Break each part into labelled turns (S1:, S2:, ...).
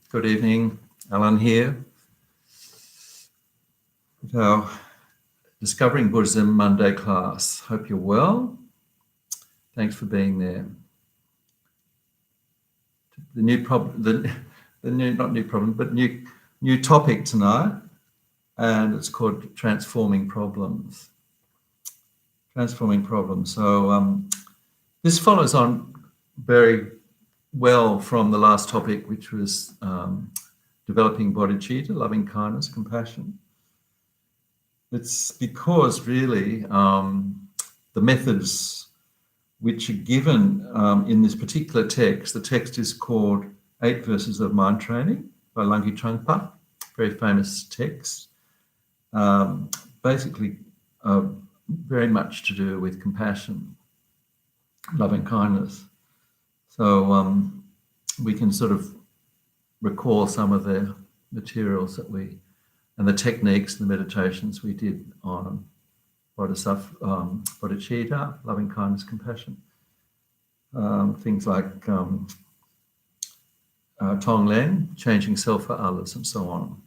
S1: Good evening, Alan here with our Discovering Buddhism Monday class. Hope you're well. Thanks for being there. The new topic tonight, and it's called Transforming Problems. Transforming Problems. So this follows on very well from the last topic, which was developing bodhicitta, loving kindness, compassion. It's because really the methods which are given in this particular text, the text is called 8 Verses of Mind Training by Langhi Trungpa, very famous text, basically very much to do with compassion, loving kindness. So we can sort of recall some of the materials that and the techniques and the meditations we did on bodhicitta, loving kindness, compassion. Things like Tonglen, changing self for others, and so on.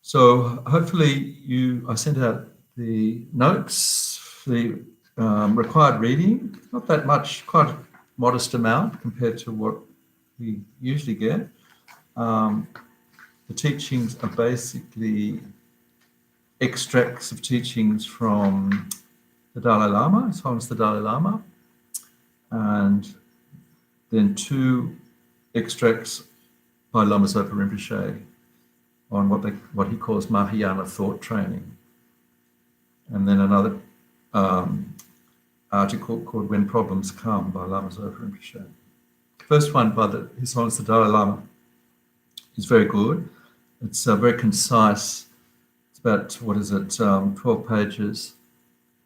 S1: So hopefully I sent out the notes, the required reading, not that much, quite a modest amount compared to what we usually get. The teachings are basically extracts of teachings from the Dalai Lama, as long as the Dalai Lama, and then 2 extracts by Lama Zopa Rinpoche on what he calls Mahayana thought training, and then another article called When Problems Come by Lama Zopa Rinpoche. The first one by His Holiness the Dalai Lama is very good. It's very concise. It's about, 12 pages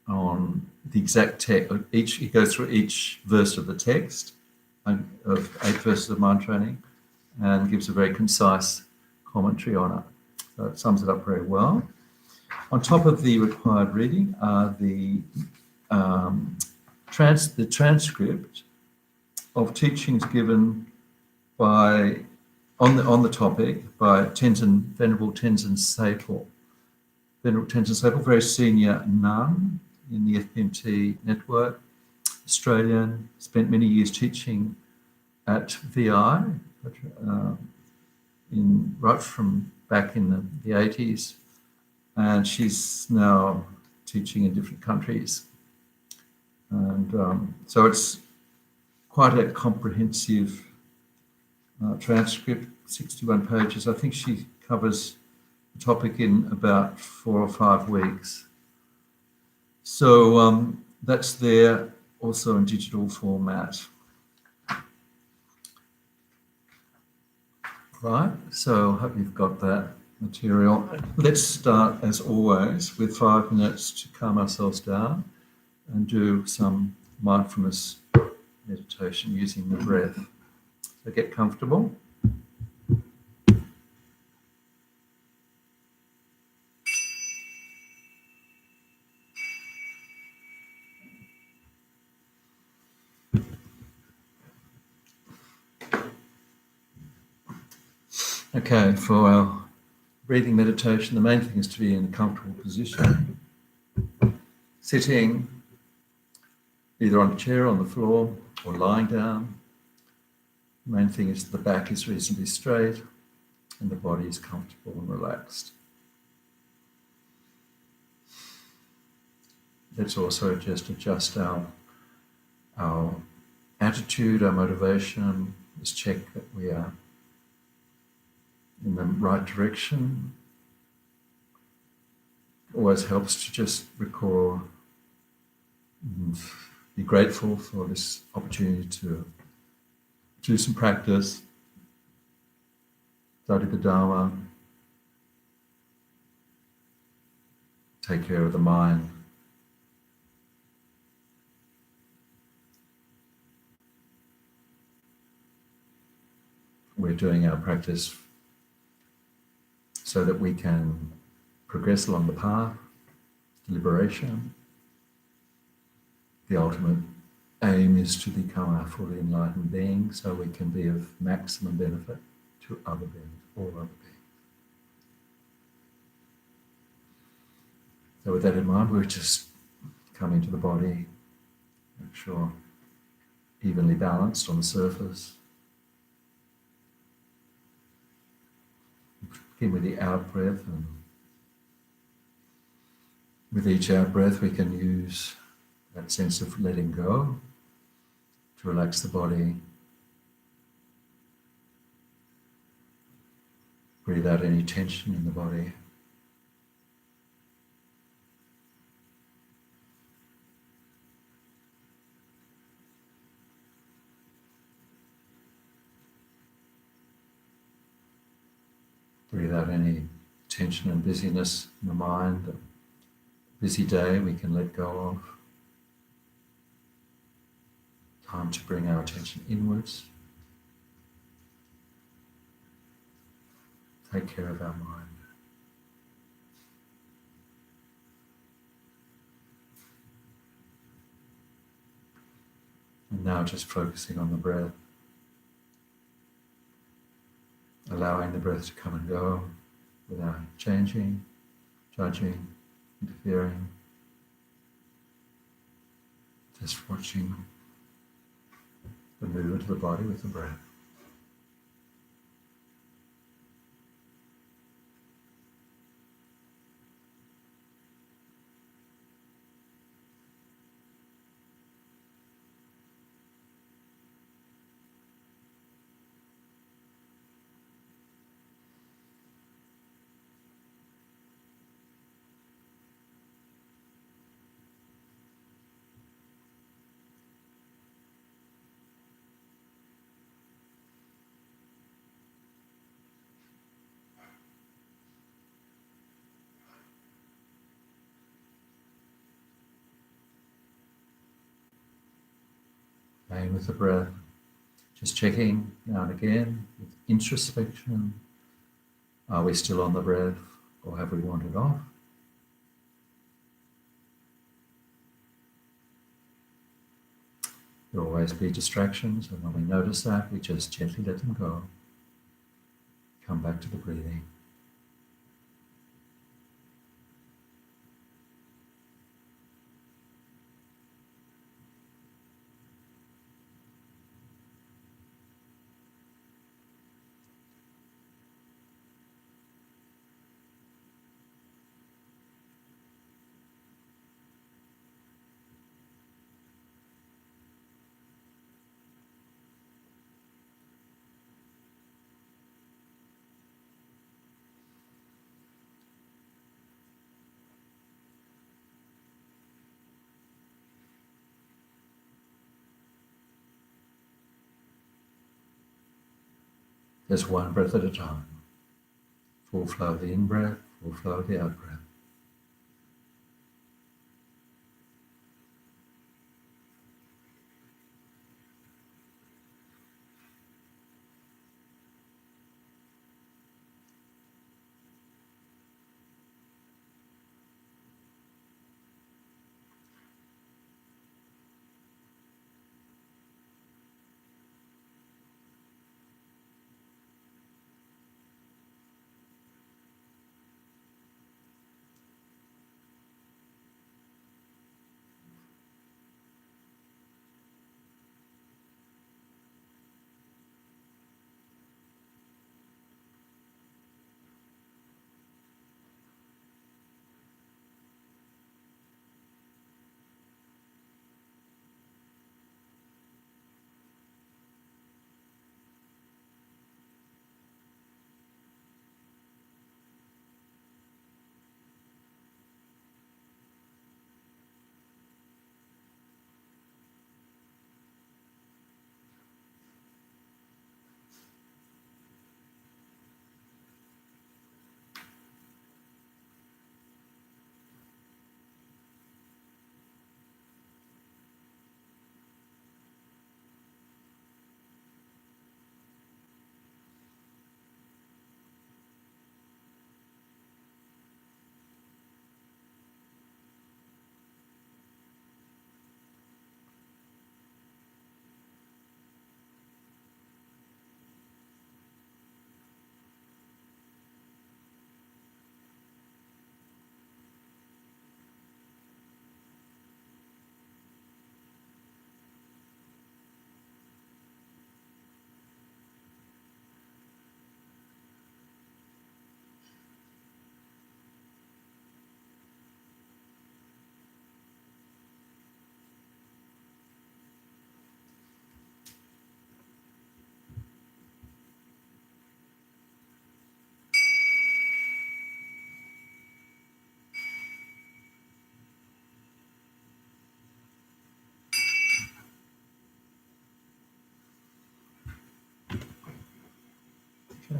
S1: on the exact text. He goes through each verse of the text of 8 Verses of Mind Training and gives a very concise commentary on it. So it sums it up very well. On top of the required reading are the transcript of teachings given by on the topic by Venerable Tenzin Saypo. Venerable Tenzin Saypo, very senior nun in the FPMT network, Australian, spent many years teaching at VI, right from back in the 80s, and she's now teaching in different countries. And so it's quite a comprehensive transcript, 61 pages. I think she covers the topic in about 4 or 5 weeks. So that's there also in digital format. Right, so I hope you've got that material. Let's start, as always, with 5 minutes to calm ourselves down and do some mindfulness meditation using the breath. So get comfortable. Okay, for our breathing meditation, the main thing is to be in a comfortable position. Sitting either on a chair, on the floor, or lying down. The main thing is the back is reasonably straight and the body is comfortable and relaxed. Let's also just adjust our attitude, our motivation. Let's check that we are in the right direction. It always helps to just recall and be grateful for this opportunity to do some practice, study the Dharma, take care of the mind. We're doing our practice so that we can progress along the path to liberation. The ultimate aim is to become a fully enlightened being so we can be of maximum benefit to other beings, all other beings. So with that in mind, we're just coming to the body, make sure evenly balanced on the surface. Begin with the out breath, and with each out breath we can use that sense of letting go to relax the body. Breathe out any tension in the body. Breathe out any tension and busyness in the mind. A busy day we can let go of. Time to bring our attention inwards. Take care of our mind. And now just focusing on the breath. Allowing the breath to come and go without changing, judging, interfering. Just watching the movement of the body with the breath. Playing with the breath, just checking now and again with introspection. Are we still on the breath, or have we wandered off? There will always be distractions, and when we notice that, we just gently let them go. Come back to the breathing. Just one breath at a time. Full flow of the in-breath, full flow of the out-breath.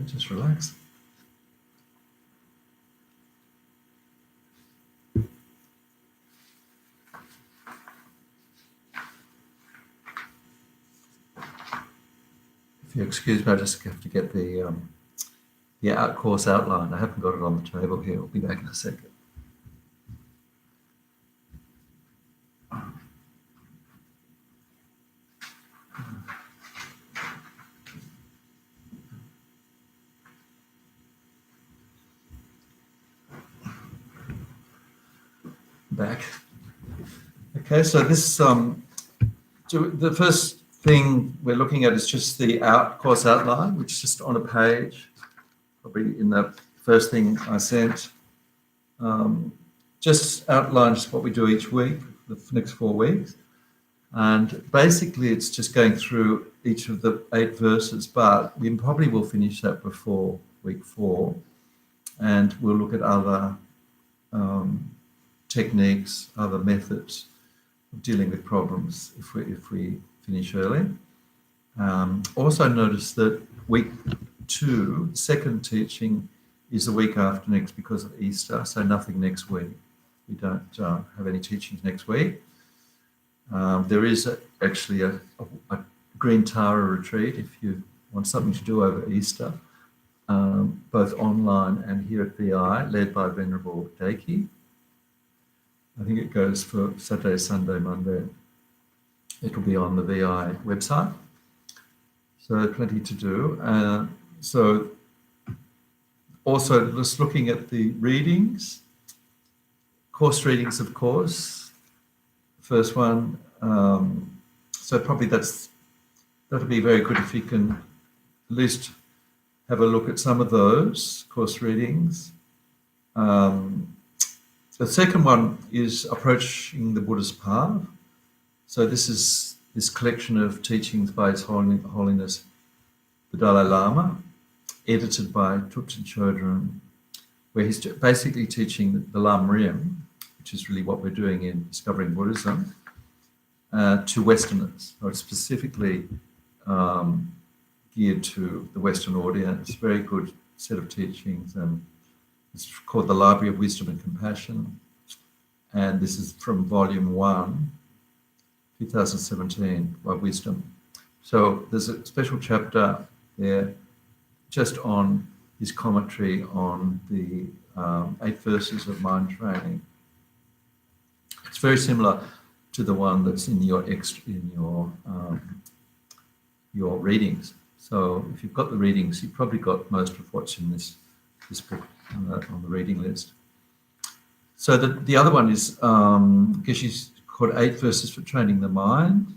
S1: just relax. If you excuse me, I just have to get the course outline. I haven't got it on the table here. I'll be back in a second. Back. Okay, so this the first thing we're looking at is just the course outline, which is just on a page, probably in the first thing I sent. Just outlines what we do each week, the next 4 weeks. And basically it's just going through each of the 8 verses, but we probably will finish that before week 4. And we'll look at other techniques, other methods of dealing with problems if we finish early. Also notice that week 2, the second teaching, is the week after next because of Easter, so nothing next week. We don't have any teachings next week. There is actually a Green Tara retreat if you want something to do over Easter, both online and here at VI, led by Venerable Daki. I think it goes for Saturday, Sunday, Monday. It'll be on the VI website. So plenty to do. So also just looking at the readings, course readings, of course. First one, so probably that'll be very good if you can at least have a look at some of those course readings. The second one is Approaching the Buddha's Path. So this is this collection of teachings by His Holiness the Dalai Lama, edited by Thupten Chodron, where he's basically teaching the Lam Rim, which is really what we're doing in Discovering Buddhism, to Westerners, or specifically geared to the Western audience. Very good set of teachings, and it's called The Library of Wisdom and Compassion, and this is from Volume 1, 2017, by Wisdom. So there's a special chapter there just on his commentary on the 8 verses of mind training. It's very similar to the one that's in your readings. So if you've got the readings, you've probably got most of what's in this book on the reading list. So the other one is Geshe's called 8 Verses for Training the Mind.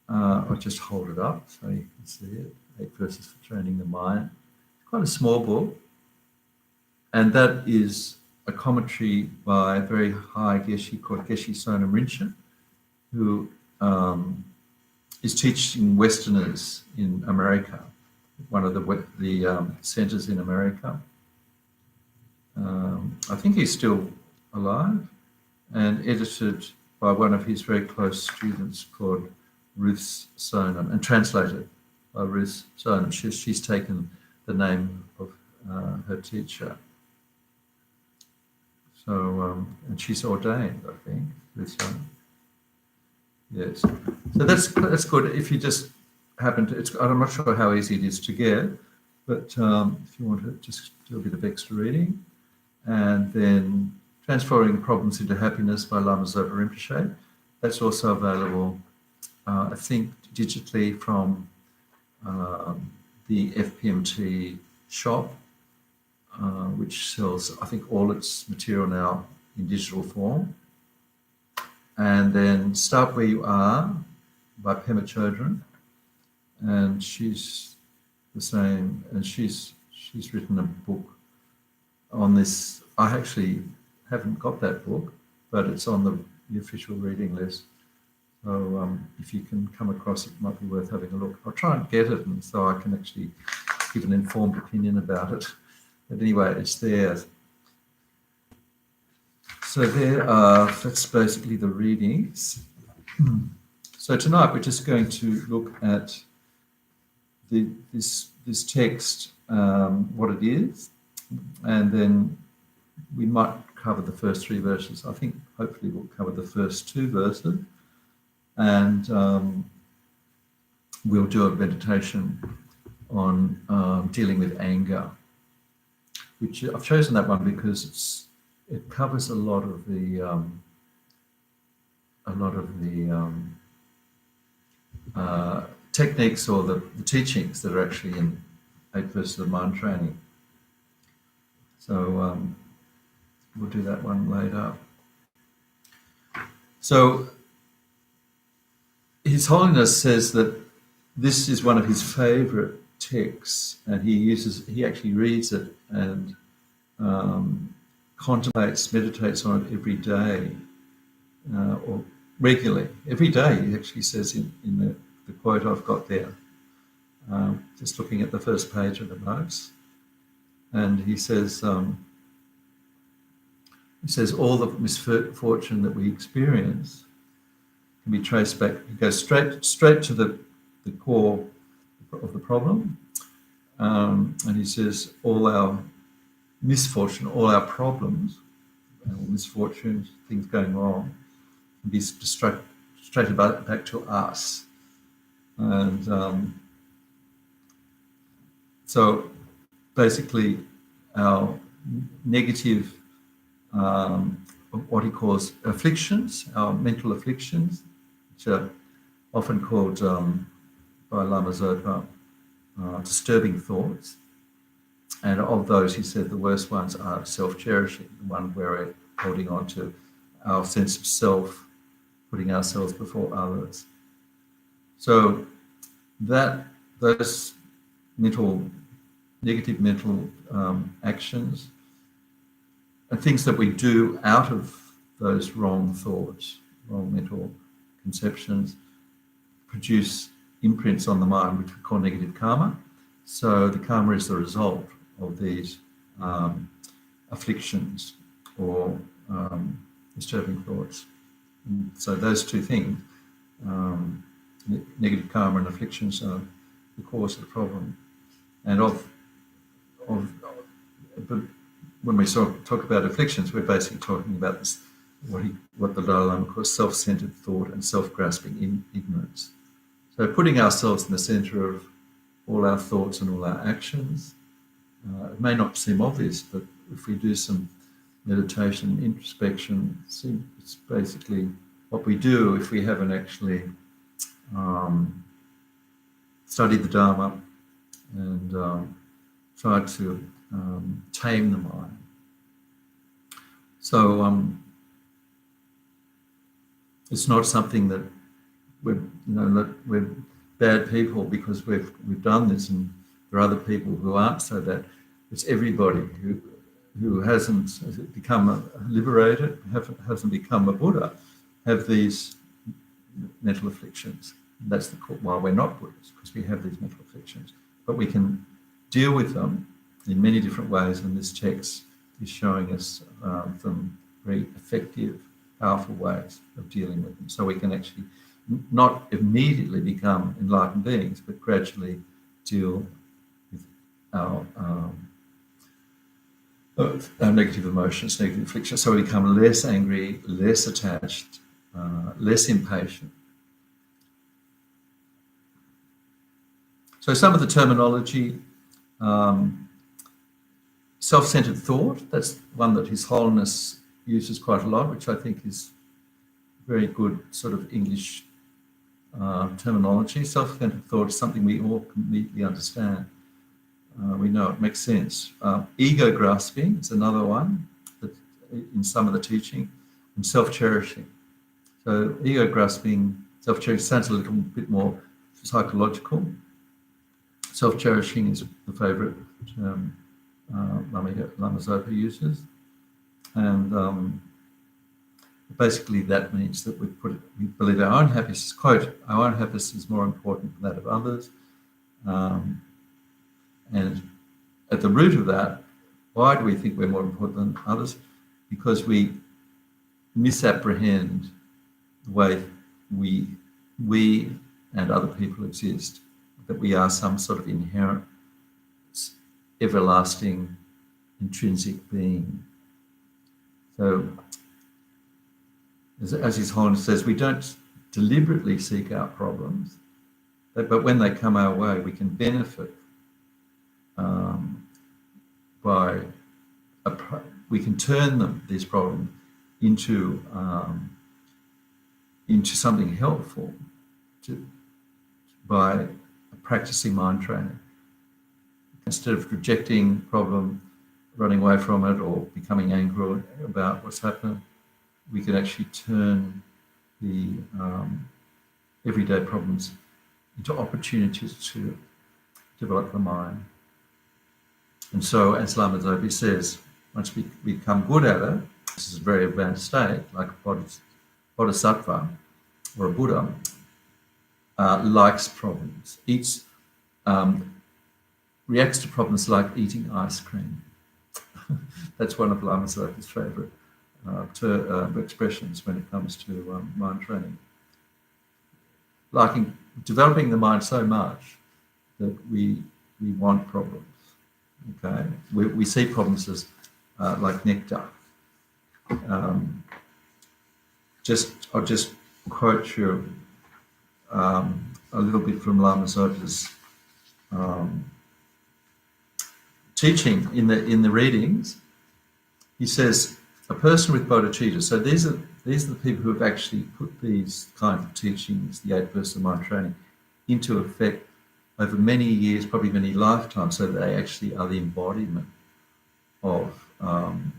S1: I'll just hold it up so you can see it. 8 Verses for Training the Mind. Quite a small book, and that is a commentary by a very high Geshe called Geshe Sonam Rinchen, who is teaching Westerners in America, one of the centers in America. I think he's still alive, and edited by one of his very close students called Ruth Sonam, and translated by Ruth Sonam. She's taken the name of her teacher. So, and she's ordained, I think, Ruth Sonam. Yes. So that's good. If you just happen to, I'm not sure how easy it is to get, but if you want to just do a bit of extra reading. And then Transforming Problems into Happiness by Lama Zopa Rinpoche. That's also available, I think, digitally from the FPMT shop, which sells, I think, all its material now in digital form. And then Start Where You Are by Pema Chodron. And she's the same, and she's written a book on this. I actually haven't got that book, but it's on the official reading list. So if you can come across it, might be worth having a look. I'll try and get it, and so I can actually give an informed opinion about it. But anyway, it's there. So that's basically the readings. So tonight we're just going to look at this text what it is, and then we might cover the first 3 verses. I think hopefully we'll cover the first 2 verses, and we'll do a meditation on dealing with anger, which I've chosen that one because it covers a lot of the techniques or the teachings that are actually in 8 verses of mind training. So we'll do that one later. So His Holiness says that this is one of his favourite texts, and he actually reads it and contemplates, meditates on it every day, or regularly. Every day, he actually says in the quote I've got there, just looking at the first page of the notes, and he says all the misfortune that we experience can be traced back. He goes straight to the core of the problem, and he says all our misfortune, all our problems, misfortunes, things going wrong, can be straight back to us. And so basically our negative, what he calls afflictions, our mental afflictions, which are often called by Lama Zopa disturbing thoughts. And of those, he said the worst ones are self-cherishing, the one where we're holding on to our sense of self, putting ourselves before others. So those negative mental actions and things that we do out of those wrong thoughts, wrong mental conceptions, produce imprints on the mind, which we call negative karma. So the karma is the result of these afflictions or disturbing thoughts. And so those two things, negative karma and afflictions, are the cause of the problem. And but when we talk about afflictions, we're basically talking about this, what the Dalai Lama calls self-centered thought and self-grasping ignorance. So putting ourselves in the center of all our thoughts and all our actions. It may not seem obvious, but if we do some meditation, introspection, it's basically what we do if we haven't actually studied the Dharma and tried to tame the mind. So it's not something that we're bad people because we've done this, and there are other people who aren't so bad. It's everybody who hasn't become liberated, hasn't become a Buddha, have these mental afflictions. And that's why we're not Buddhists, because we have these mental afflictions. But we can deal with them in many different ways, and this text is showing us some very effective, powerful ways of dealing with them. So we can actually not immediately become enlightened beings, but gradually deal with our negative emotions, negative afflictions. So we become less angry, less attached, less impatient. So some of the terminology, self-centered thought, that's one that His Holiness uses quite a lot, which I think is very good sort of English terminology. Self-centered thought is something we all completely understand. We know it makes sense. Ego grasping is another one that in some of the teaching, and self-cherishing. So ego grasping, self-cherishing sounds a little bit more psychological. Self-cherishing is the favourite term Lama Zopa uses, and basically that means that we believe our own happiness, quote, our own happiness is more important than that of others. And at the root of that, why do we think we're more important than others? Because we misapprehend the way we and other people exist, that we are some sort of inherent everlasting intrinsic being. So, as His Holiness says, we don't deliberately seek out problems, but when they come our way, we can benefit by we can turn these problems into something helpful by practicing mind training. Instead of rejecting problem, running away from it, or becoming angry about what's happened, we can actually turn the everyday problems into opportunities to develop the mind. And so, as Lama Zopa says, once we become good at it, this is a very advanced state, like a bodhisattva or a Buddha, likes problems, reacts to problems like eating ice cream. That's one of Lama Zopa's favourite expressions when it comes to mind training. Developing the mind so much that we want problems. Okay, we see problems as like nectar. I'll just quote you a little bit from Lama Zopa's teaching in the readings. He says, a person with bodhicitta. So these are the people who have actually put these kind of teachings, the 8 verses of mind training, into effect over many years, probably many lifetimes, so that they actually are the embodiment of the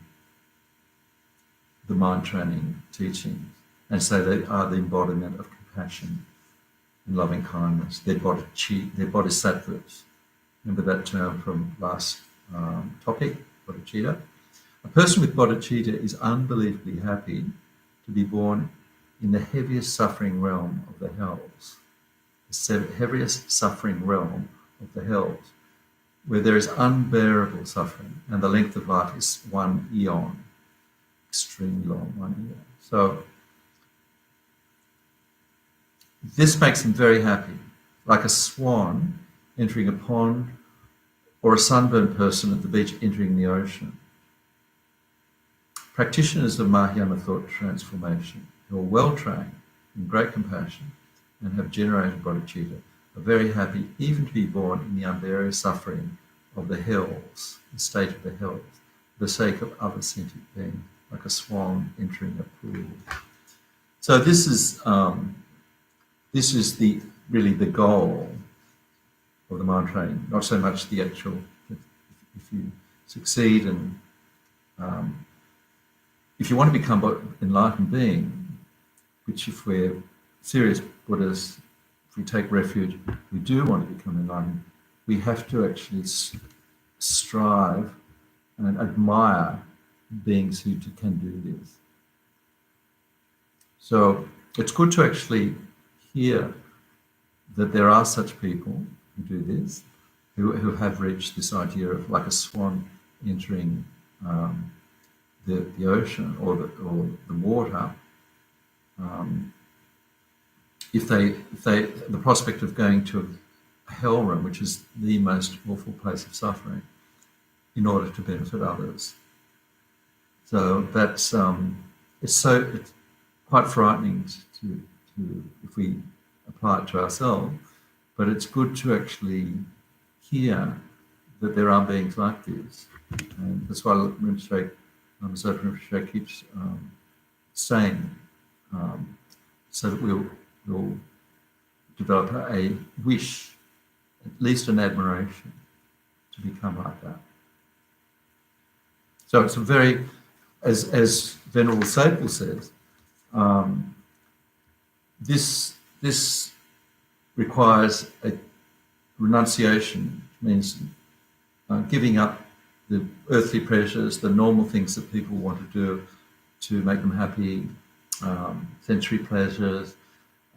S1: mind training teachings. And so they are the embodiment of compassion and loving kindness. They're bodhisattvas. Remember that term from last topic, bodhicitta? A person with bodhicitta is unbelievably happy to be born in the heaviest suffering realm of the hells. The heaviest suffering realm of the hells, where there is unbearable suffering, and the length of life is 1 eon, extremely long, 1 eon. So this makes him very happy, like a swan entering a pond, or a sunburned person at the beach entering the ocean. Practitioners of Mahayana thought transformation, who are well trained in great compassion and have generated bodhicitta, are very happy even to be born in the unbearable suffering of the hells, the state of the hells, for the sake of other sentient beings, like a swan entering a pool. So this is really the goal of the mind training, not so much the actual. If you succeed and if you want to become an enlightened being, which if we're serious Buddhists, if we take refuge, we do want to become enlightened, we have to actually strive and admire beings who can do this. So it's good to actually hear that there are such people who do this, who have reached this idea of like a swan entering the ocean or the water. If the prospect of going to a hell room, which is the most awful place of suffering, in order to benefit others. So that's it's quite frightening to if we apply it to ourselves, but it's good to actually hear that there are beings like this, and that's why Rinpoche keeps saying, so that we'll develop a wish, at least an admiration, to become like that. So it's a very, as Venerable Seipel says, this requires a renunciation, which means giving up the earthly pleasures, the normal things that people want to do to make them happy, sensory pleasures,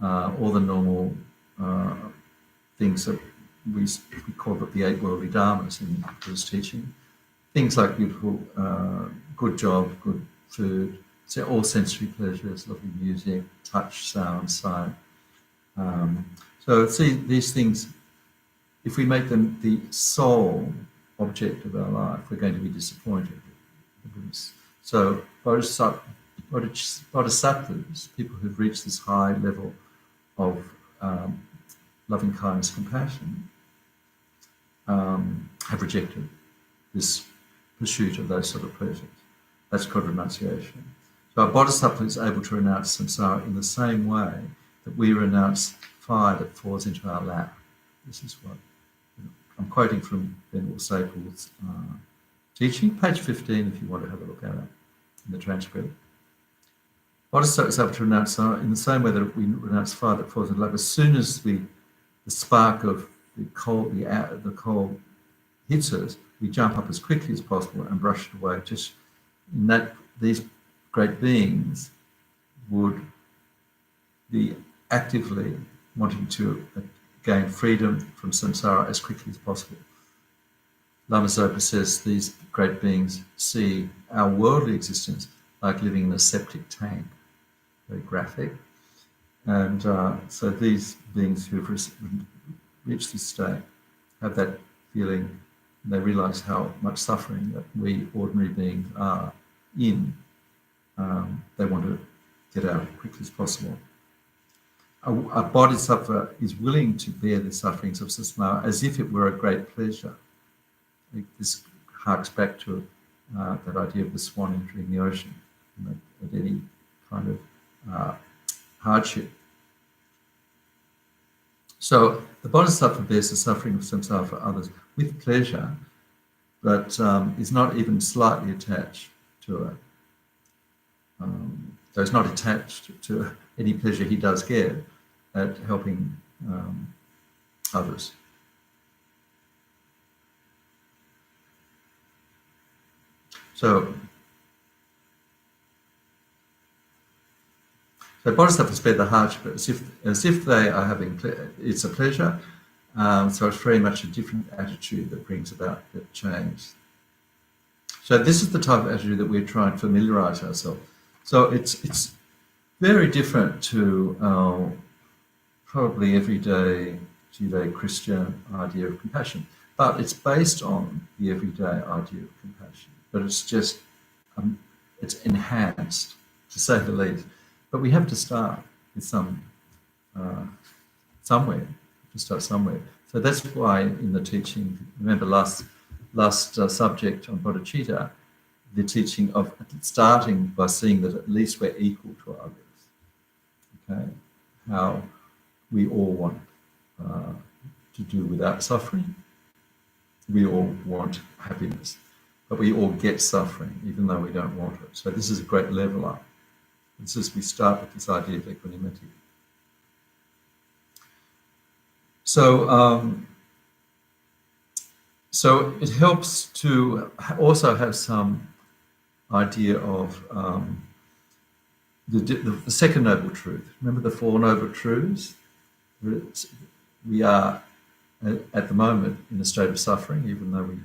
S1: all the normal things that we call it the 8 worldly dharmas in Buddhist teaching. Things like beautiful, good job, good food, so all sensory pleasures, lovely music, touch, sound, sight. So see, these things, if we make them the sole object of our life, we're going to be disappointed. So bodhisattvas, people who've reached this high level of loving kindness, compassion, have rejected this pursuit of those sort of pleasures. That's called renunciation. So a bodhisattva is able to renounce samsara in the same way that we renounce fire that falls into our lap. This is what I'm quoting from Venerable Sapel's teaching, page 15, if you want to have a look at it in the transcript. Bodhisattva is able to renounce in the same way that we renounce fire that falls into the lap. As soon as the spark of the coal hits us, we jump up as quickly as possible and brush it away. Just in that, these great beings would be actively wanting to gain freedom from samsara as quickly as possible. Lama Zopa says these great beings see our worldly existence like living in a septic tank. Very graphic. And so these beings who have reached this state have that feeling, they realize how much suffering that we ordinary beings are in. They want to get out as quickly as possible. A bodhisattva is willing to bear the sufferings of samsara as if it were a great pleasure. This harks back to that idea of the swan entering the ocean, at any kind of hardship. So the bodhisattva bears the suffering of samsara for others with pleasure, but is not even slightly attached to it. So it's not attached to any pleasure he does get at helping others. So bodhisattvas bear the hardship as if they are having it's a pleasure. So it's very much a different attitude that brings about that change. So this is the type of attitude that we're trying to familiarise ourselves. So it's very different to our probably everyday Judeo-Christian idea of compassion, but it's based on the everyday idea of compassion. But it's just it's enhanced, to say the least. But we have to start with somewhere. To start somewhere. So that's why in the teaching, remember last subject on bodhicitta, the teaching of starting by seeing that at least we're equal to others. Okay, how we all want to do without suffering. We all want happiness, but we all get suffering even though we don't want it. So this is a great level up. This is, we start with this idea of equanimity. So it helps to also have some idea of the second noble truth. Remember the four noble truths? We are at the moment in a state of suffering, even though we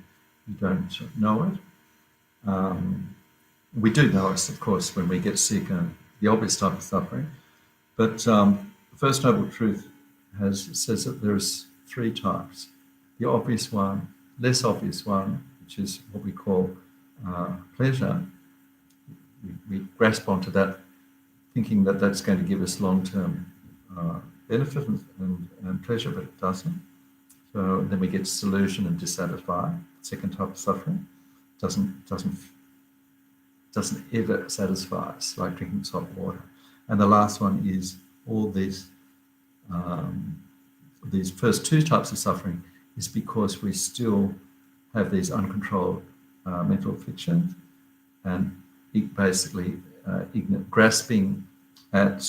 S1: don't know it. We do know it, of course, when we get sick and the obvious type of suffering. But the first noble truth says that there's three types. The obvious one, less obvious one, which is what we call pleasure. We grasp onto that thinking that that's going to give us long-term benefit and pleasure, but it doesn't. So then we get disillusion and dissatisfied. Second type of suffering doesn't ever satisfy us, like drinking salt water. And the last one is all these first two types of suffering is because we still have these uncontrolled mental fictions and basically grasping at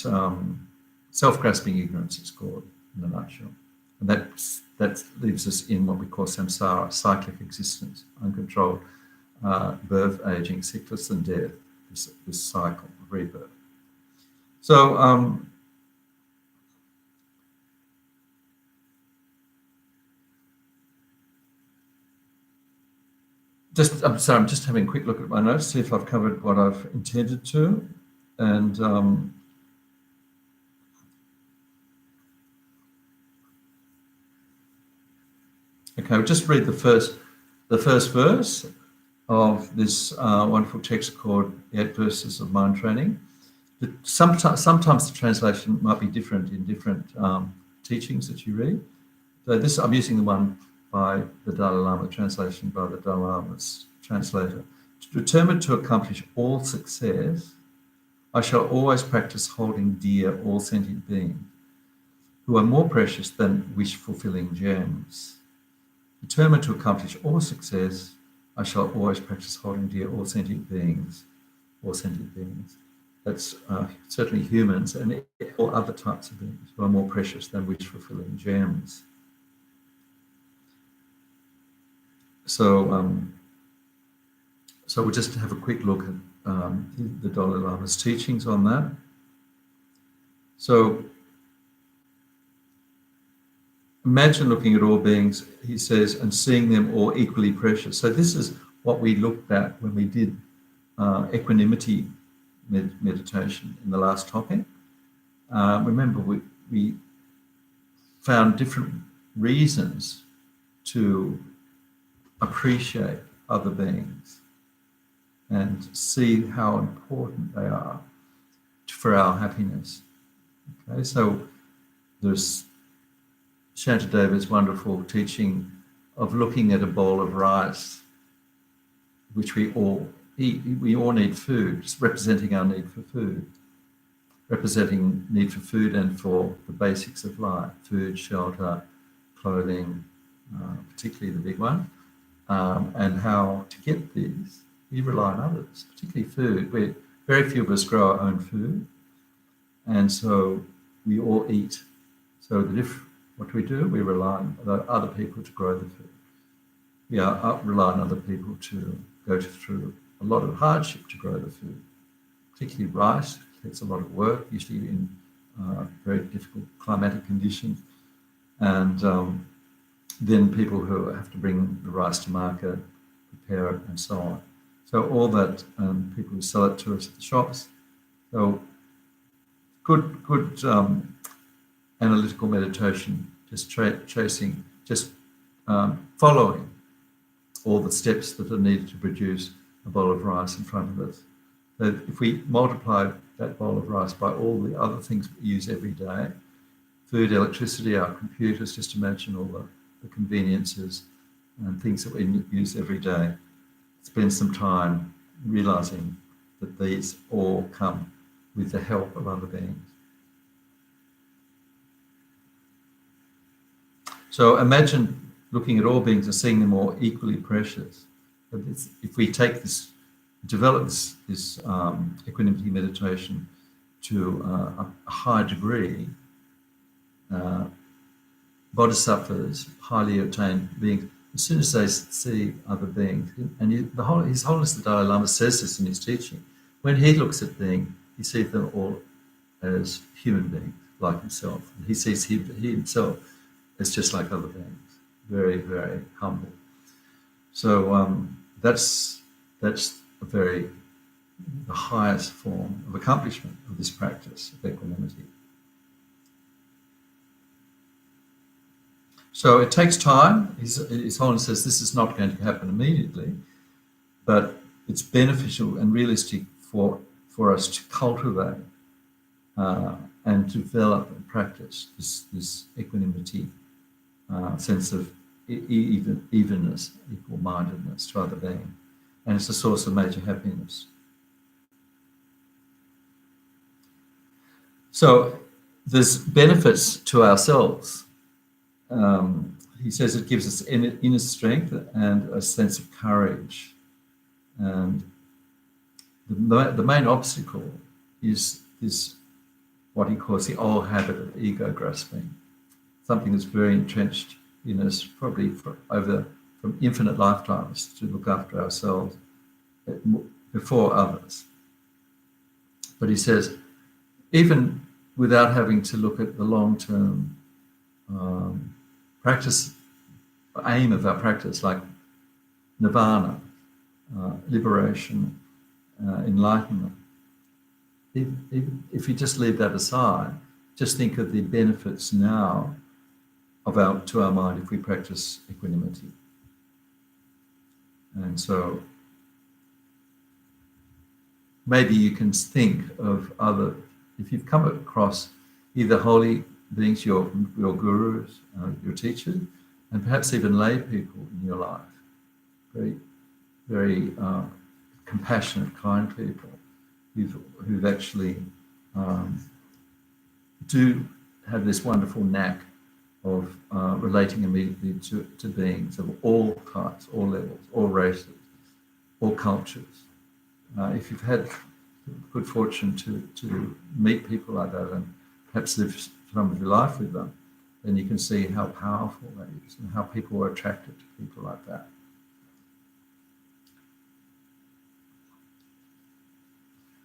S1: self-grasping ignorance, it's called in a nutshell. And that leaves us in what we call samsara, cyclic existence, uncontrolled birth, aging, sickness and death, this cycle of rebirth. So I'm just having a quick look at my notes, see if I've covered what I've intended to. And okay, I'll just read the first the first verse of this wonderful text called The 8 Verses of Mind Training. Sometimes the translation might be different in different teachings that you read. So this, I'm using the one by the Dalai Lama, translation by the Dalai Lama's translator. Determined to accomplish all success, I shall always practice holding dear all sentient beings who are more precious than wish-fulfilling gems. Determined to accomplish all success, I shall always practice holding dear all sentient beings. That's certainly humans and all other types of beings who are more precious than wish-fulfilling gems. So we'll just have a quick look at the Dalai Lama's teachings on that. So imagine looking at all beings, he says, and seeing them all equally precious. So this is what we looked at when we did equanimity meditation in the last topic. Remember, we found different reasons to appreciate other beings and see how important they are for our happiness. Okay, so there's Shantadeva's wonderful teaching of looking at a bowl of rice, which we all eat. We all need food, just representing our need for food, representing need for food and for the basics of life, food, shelter, clothing, particularly the big one, and how to get these. We rely on others, particularly food. Very few of us grow our own food, and so we all eat. So what do? We rely on other people to grow the food. We rely on other people to go through a lot of hardship to grow the food, particularly rice. It takes a lot of work, usually in very difficult climatic conditions. And then people who have to bring the rice to market, prepare it, and so on. So all that, people who sell it to us at the shops. So good analytical meditation, just chasing, just following all the steps that are needed to produce a bowl of rice in front of us. That if we multiply that bowl of rice by all the other things we use every day, food, electricity, our computers, just imagine all the conveniences and things that we use every day. Spend some time realizing that these all come with the help of other beings. So imagine looking at all beings and seeing them all equally precious. But if we take this, develop this equanimity meditation to a high degree, bodhisattvas, highly attained beings, as soon as they see other beings, and His Holiness the Dalai Lama says this in his teaching, when he looks at beings, he sees them all as human beings, like himself. And he sees he himself as just like other beings, very, very humble. So that's the highest form of accomplishment of this practice of equanimity. So it takes time. His Holiness says this is not going to happen immediately, but it's beneficial and realistic for us to cultivate and develop and practice this equanimity, sense of evenness, equal-mindedness to other beings. And it's a source of major happiness. So there's benefits to ourselves. He says it gives us inner strength and a sense of courage. And the main obstacle is this, what he calls the old habit of ego grasping, something that's very entrenched in us, probably from infinite lifetimes, to look after ourselves before others. But he says, even without having to look at the long-term practice, aim of our practice, like nirvana, liberation, enlightenment, if you just leave that aside, just think of the benefits now to our mind if we practice equanimity. And so maybe you can think of other, if you've come across either holy beings, your gurus, your teachers, and perhaps even lay people in your life, very, very compassionate, kind people who've actually do have this wonderful knack of relating immediately to beings of all types, all levels, all races, all cultures. If you've had good fortune to meet people like that and perhaps live some of your life with them, then you can see how powerful that is and how people are attracted to people like that.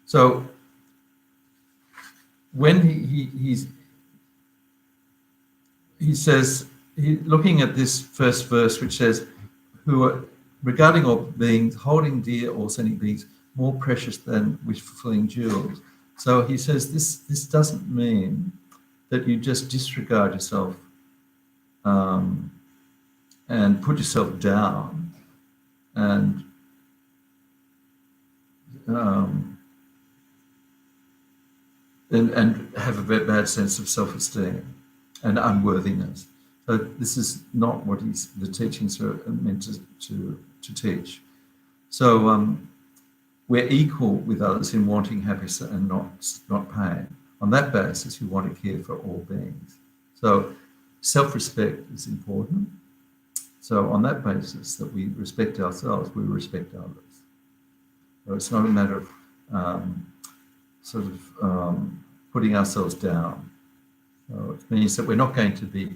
S1: So when he says, looking at this first verse, which says, who are regarding all beings, holding dear all sentient beings, more precious than wish-fulfilling jewels. So he says this doesn't mean that you just disregard yourself and put yourself down and have a very bad sense of self-esteem and unworthiness. So this is not what the teachings are meant to teach. So we're equal with others in wanting happiness and not pain. On that basis, we want to care for all beings. So self-respect is important. So on that basis, that we respect ourselves, we respect others. So it's not a matter of putting ourselves down. So it means that we're not going to be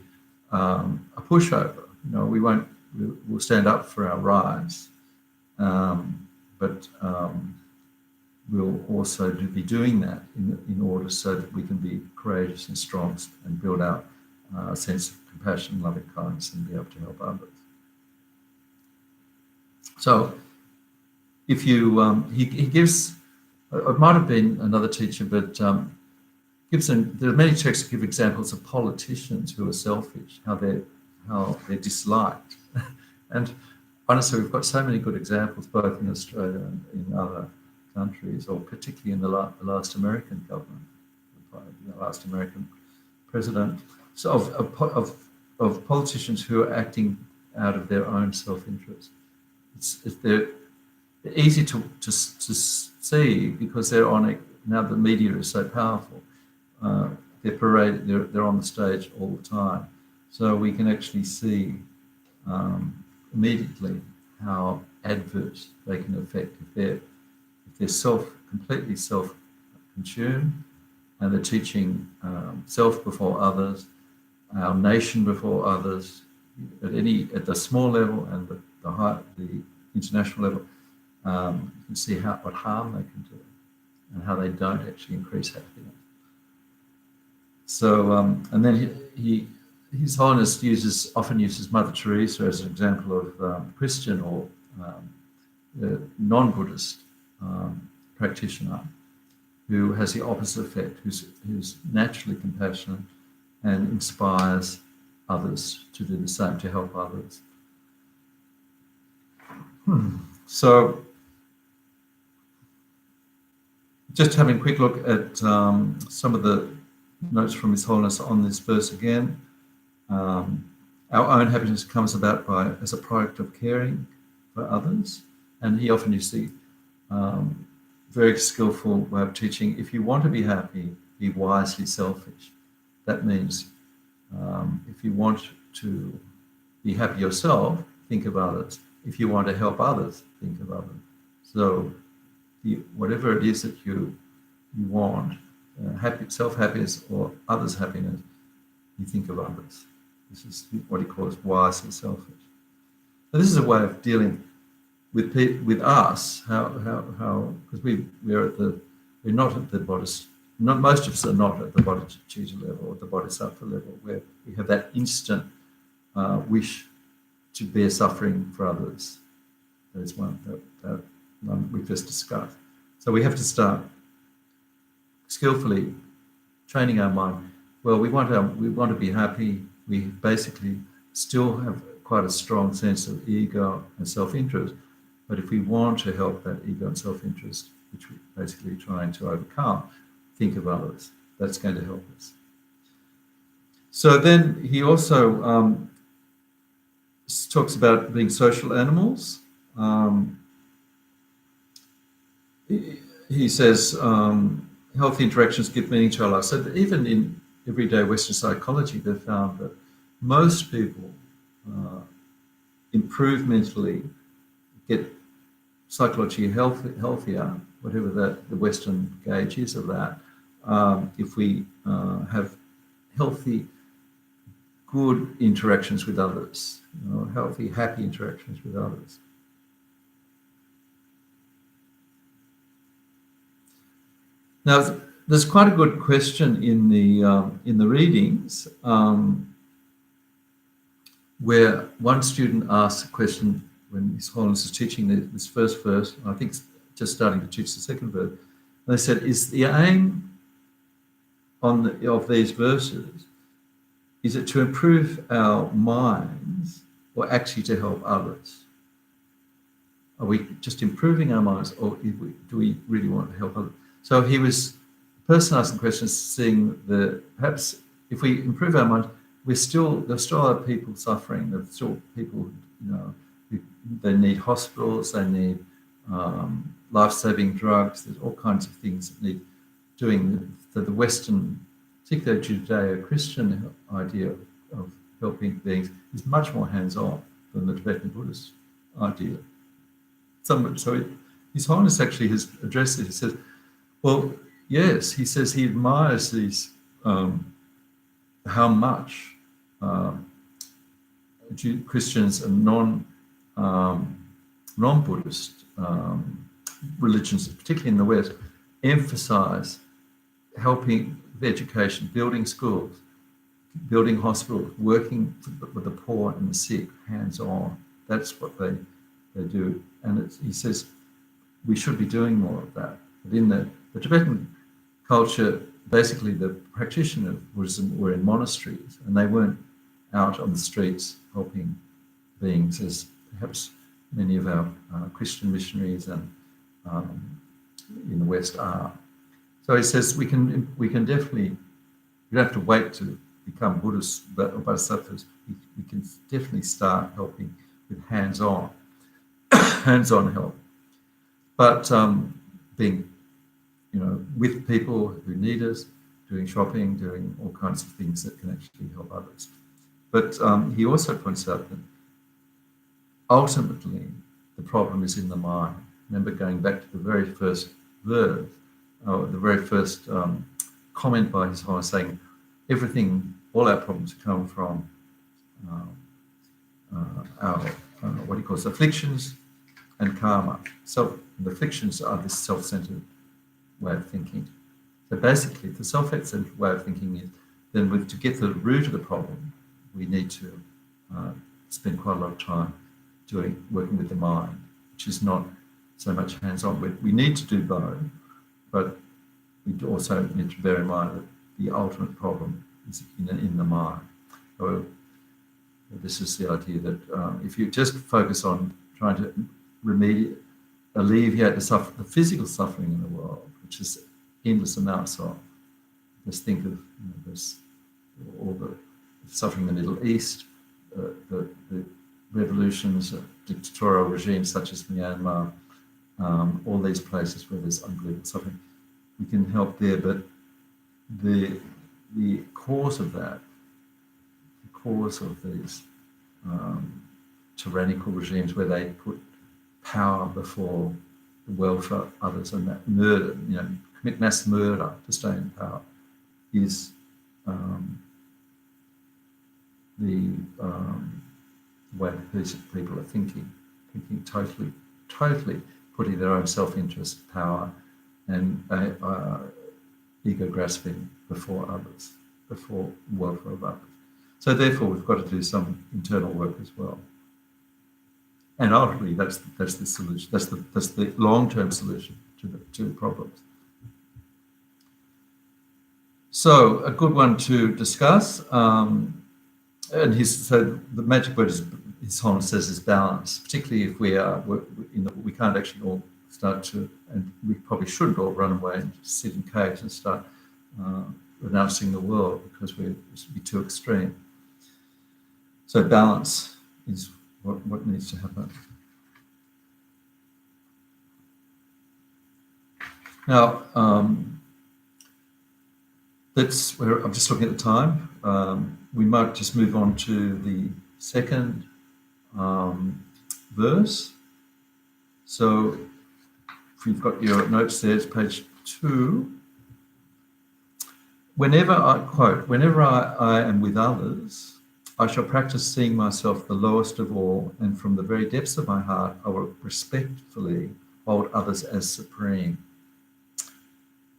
S1: a pushover. We'll stand up for our rights, but we'll also be doing that in order so that we can be courageous and strong and build out a sense of compassion, loving kindness, and be able to help others. So if you, he gives, it might have been another teacher, but there are many texts that give examples of politicians who are selfish, how they're disliked. And honestly, we've got so many good examples, both in Australia and in other countries, or particularly in the last American government, the last American president, so of politicians who are acting out of their own self-interest. They're easy to see because they're on it now. The media is so powerful. They're paraded. They're on the stage all the time, so we can actually see immediately how adverse they can affect if they're completely self-consumed and they're teaching self before others, our nation before others, at the small level and the international level. You can see what harm they can do and how they don't actually increase happiness. So, and then His Holiness often uses Mother Teresa as an example of Christian or non-Buddhist practitioner who has the opposite effect, who's naturally compassionate and inspires others to do the same, to help others. So, just having a quick look at some of the notes from His Holiness on this verse again. Our own happiness comes about as a product of caring for others, and he often uses the very skillful way of teaching. If you want to be happy, be wisely selfish. That means if you want to be happy yourself, think of others. If you want to help others, think of others. So whatever it is that you want, self-happiness or others' happiness, you think of others. This is what he calls wisely selfish. So this is a way of dealing with us. How because we're not at the bodhisattva. Most of us are not at the bodhicitta level or the bodhisattva level, where we have that instant wish to bear suffering for others. That is one we've just discussed. So we have to start skillfully training our mind. Well, we want to be happy. We basically still have quite a strong sense of ego and self-interest, But if we want to help that ego and self-interest, which we're basically trying to overcome, think of others. That's going to help us. So then he also talks about being social animals. He says healthy interactions give meaning to our life. So that even in everyday Western psychology, they've found that most people improve mentally, get psychologically healthier, whatever the Western gauge is of that, if we have healthy, good interactions with others, healthy, happy interactions with others. Now, there's quite a good question in the readings where one student asks a question when His Holiness is teaching this first verse, I think just starting to teach the second verse. And they said, is the aim of these verses, is it to improve our minds or actually to help others? Are we just improving our minds, or do we really want to help others? So the person asking questions, seeing perhaps if we improve our minds, there's still are people suffering. There's still people, they need hospitals, they need life-saving drugs. There's all kinds of things that need doing. The Western, particularly Judeo-Christian idea of helping beings is much more hands-on than the Tibetan Buddhist idea. So His Holiness actually has addressed it. He says, well, yes, he says he admires these, how much Christians and non-Buddhist religions, particularly in the West, emphasize helping with education, building schools, building hospitals, working with the poor and the sick, hands-on. That's what they do. And he says we should be doing more of that. But in the Tibetan culture, basically the practitioners of Buddhism were in monasteries, and they weren't out on the streets helping beings as perhaps many of our Christian missionaries and in the West are. So he says we can definitely, we don't have to wait to become Buddhists or Bodhisattvas. We can definitely start helping with hands-on help, but being, with people who need us, doing shopping, doing all kinds of things that can actually help others. But he also points out that ultimately the problem is in the mind. Remember, going back to the very first verse, the very first comment by His Holiness saying all our problems come from our what he calls afflictions and karma. So the afflictions are this self-centered way of thinking. So basically, the self-centered way of thinking is then to get to the root of the problem, we need to spend quite a lot of time working with the mind, which is not so much hands-on. We need to do both, but we also need to bear in mind that the ultimate problem is in the mind. So this is the idea that if you just focus on trying to alleviate the physical suffering in the world, which is endless amounts of, just think of all the suffering in the Middle East, the revolutions, dictatorial regimes such as Myanmar, all these places where there's unbelievable suffering. We can help there, but the cause of that, the cause of these tyrannical regimes where they put power before the welfare of others and that murder, commit mass murder to stay in power, is the way people are thinking totally putting their own self-interest, power, and ego grasping before others, before welfare of others. So therefore, we've got to do some internal work as well. And ultimately, that's the solution. That's the long-term solution to the problems. So a good one to discuss. And so the magic word is His Holiness says is balance, particularly if we can't actually all start to, and we probably shouldn't all run away and sit in caves and start renouncing the world, because it would be too extreme. So balance is what needs to happen. Now, I'm just looking at the time. We might just move on to the second verse. So if you've got your notes there, it's page 2. Whenever I am with others, I shall practice seeing myself the lowest of all, and from the very depths of my heart, I will respectfully hold others as supreme.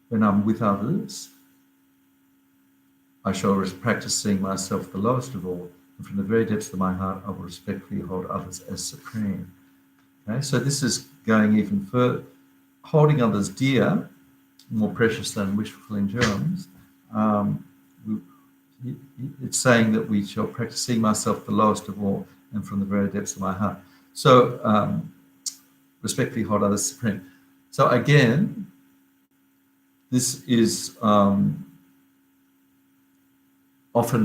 S1: When I'm with others, I shall practice seeing myself the lowest of all, and from the very depths of my heart, I will respectfully hold others as supreme. Okay, so this is going even further, holding others dear, more precious than wish-fulfilling germs. It's saying that we shall practice seeing myself the lowest of all, and from the very depths of my heart. So respectfully hold others supreme. So again, this is often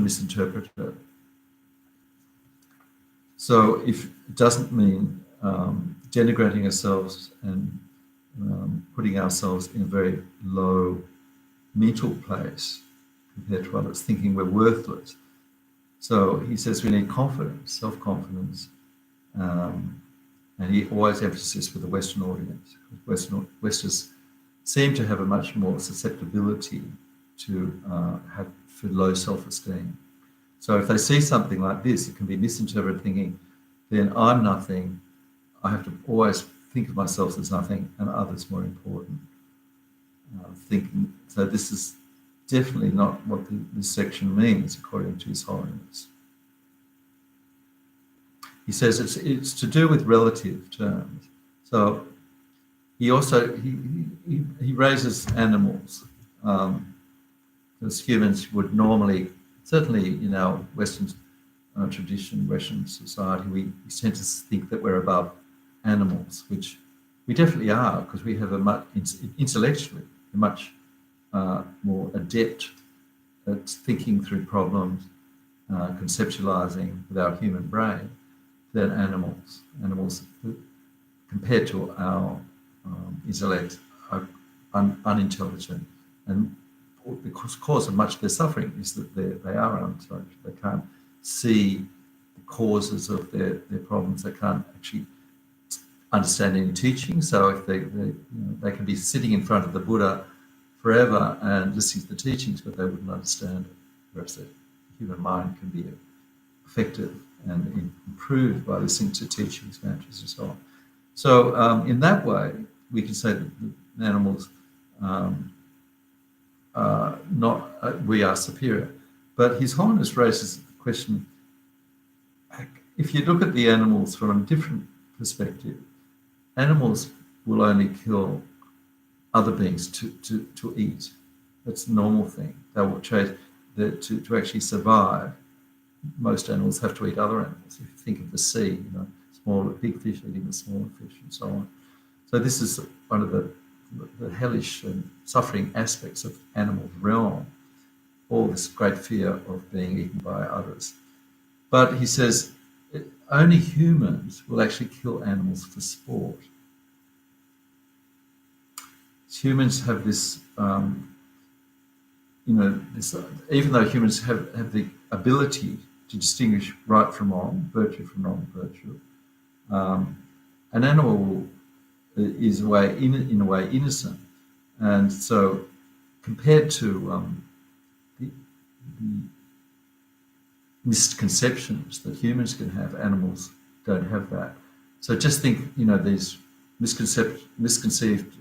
S1: misinterpreted. So if it doesn't mean denigrating ourselves and putting ourselves in a very low mental place compared to others, thinking we're worthless. So he says we need confidence, self-confidence, and he always emphasizes with the Western audience. Westerners seem to have a much more susceptibility to have for low self-esteem. So if they see something like this, it can be misinterpreted, thinking, then I'm nothing. I have to always think of myself as nothing and others more important. So this is definitely not what this section means, according to His Holiness. He says it's to do with relative terms. So he also he raises animals, because humans would normally, certainly in our Western tradition, Western society, we tend to think that we're above animals, which we definitely are, because we have intellectually a much more adept at thinking through problems, conceptualizing with our human brain than animals. Animals, compared to our intellect, are unintelligent, and the cause of much of their suffering is that they are unintelligent. They can't see the causes of their problems. They can't actually understand any teaching. So if they can be sitting in front of the Buddha forever and listening to the teachings, but they wouldn't understand it. Whereas the human mind can be affected and improved by listening to teachings, mantras, and so on. So in that way, we can say that the animals we are superior. But His Holiness raises the question, if you look at the animals from a different perspective, animals will only kill other beings to eat. That's a normal thing. They will chase, to actually survive, most animals have to eat other animals. If you think of the sea, smaller big fish eating the smaller fish and so on. So this is one of the hellish and suffering aspects of animal realm, all this great fear of being eaten by others. But he says only humans will actually kill animals for sport. Humans have this, even though humans have the ability to distinguish right from wrong, virtue from non-virtue, an animal is in a way innocent, and so compared to the misconceptions that humans can have, animals don't have that. So just think, these misconceived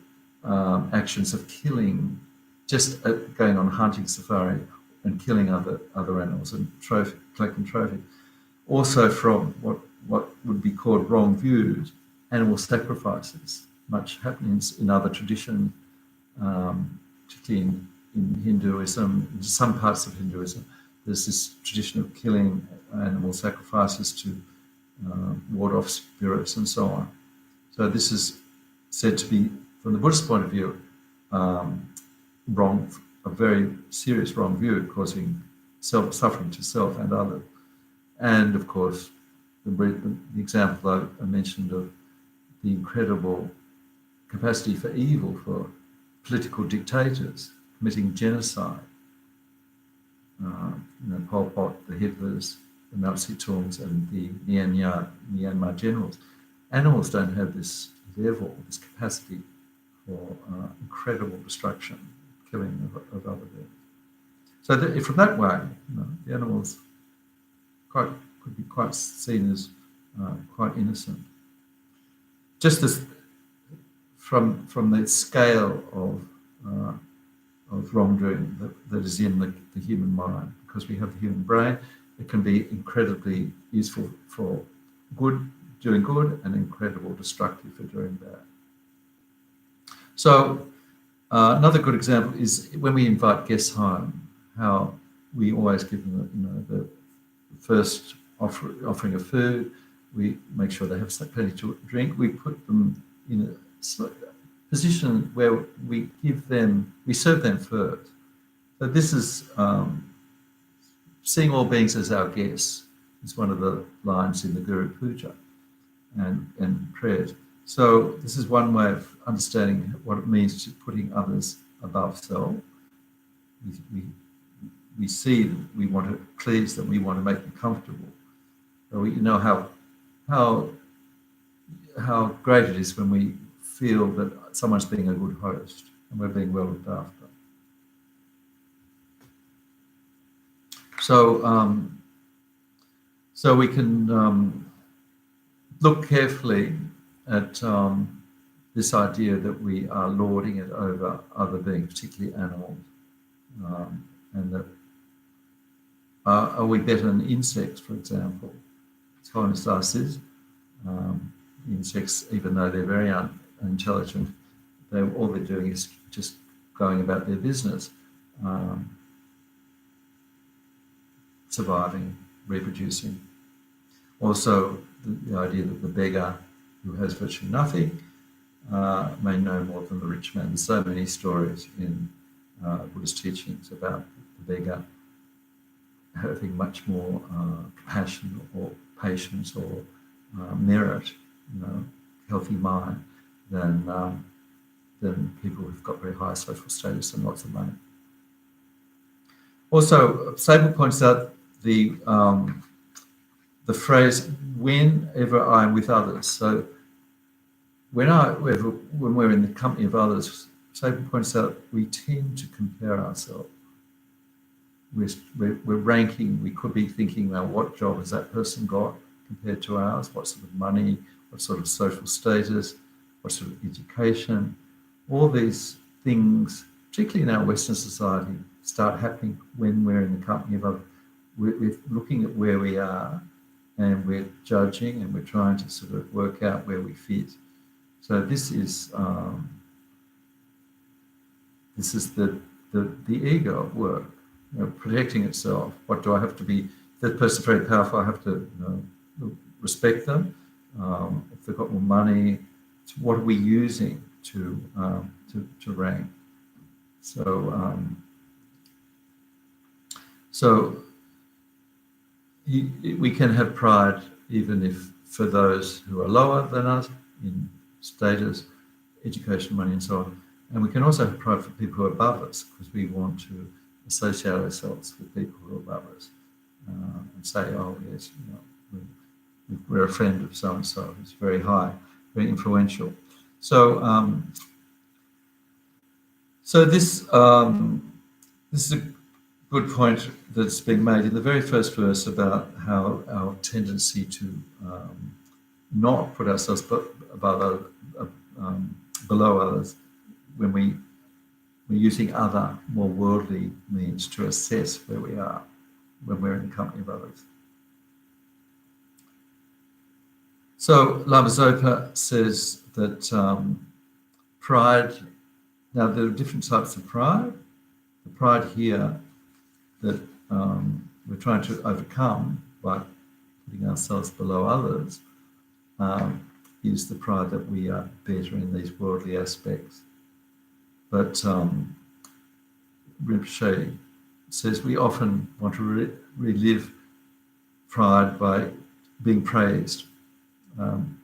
S1: actions of killing, just going on hunting safari and killing other animals and collecting trophy. Also from what would be called wrong views, animal sacrifices, much happens in other traditions, particularly in Hinduism, in some parts of Hinduism. There's this tradition of killing animal sacrifices to ward off spirits, and so on. So this is said to be, from the Buddhist point of view, wrong, a very serious wrong view, causing suffering to self and others. And of course, the example I mentioned of the incredible capacity for evil for political dictators committing genocide. Pol Pot, the Hitlers, the Mao Zedongs, and the Myanmar generals. Animals don't have this level, this capacity for incredible destruction, killing of other beings. So from that way, the animals could be quite seen as quite innocent. Just as from the scale of wrongdoing that is in the human mind, because we have the human brain, it can be incredibly useful for doing good, and incredible destructive for doing bad. So another good example is when we invite guests home, how we always give them the first offering of food. We make sure they have plenty to drink. We put them in a position where we serve them first. So this is seeing all beings as our guests is one of the lines in the Guru Puja and prayers. So this is one way of understanding what it means to putting others above self. We see that we want to please them, we want to make them comfortable. So we know how great it is when we feel that someone's being a good host and we're being well looked after. So we can look carefully at this idea that we are lording it over other beings, particularly animals, and that are we better than insects, for example? Holiness asks is, insects, even though they're very unintelligent, all they're doing is just going about their business, surviving, reproducing. Also, the idea that the beggar who has virtually nothing may know more than the rich man. There's so many stories in Buddhist teachings about the beggar having much more compassion or patience or merit, healthy mind than people who've got very high social status and lots of money. Also, Sable points out the phrase "whenever I'm with others." So when we're in the company of others, Sable points out we tend to compare ourselves. We're ranking. We could be thinking, now, what job has that person got compared to ours? What sort of money? What sort of social status? What sort of education? All these things, particularly in our Western society, start happening when we're in the company of others. We're looking at where we are, and we're judging, and we're trying to sort of work out where we fit. So this is the ego at work, protecting itself. What do I have to be? If that person's very powerful, I have to respect them. If they've got more money, what are we using to rank? So we can have pride even if for those who are lower than us in status, education, money, and so on. And we can also have pride for people who are above us, because we want to associate ourselves with people who are above us and say, oh yes, we're a friend of so and so who's very high, very influential. So this is a good point that's being made in the very first verse about how our tendency to not put ourselves below others when we're using other, more worldly means to assess where we are when we're in the company of others. So Lama Zopa says that pride, now there are different types of pride. The pride here that we're trying to overcome by putting ourselves below others, is the pride that we are better in these worldly aspects. But Rinpoche says we often want to relive pride by being praised,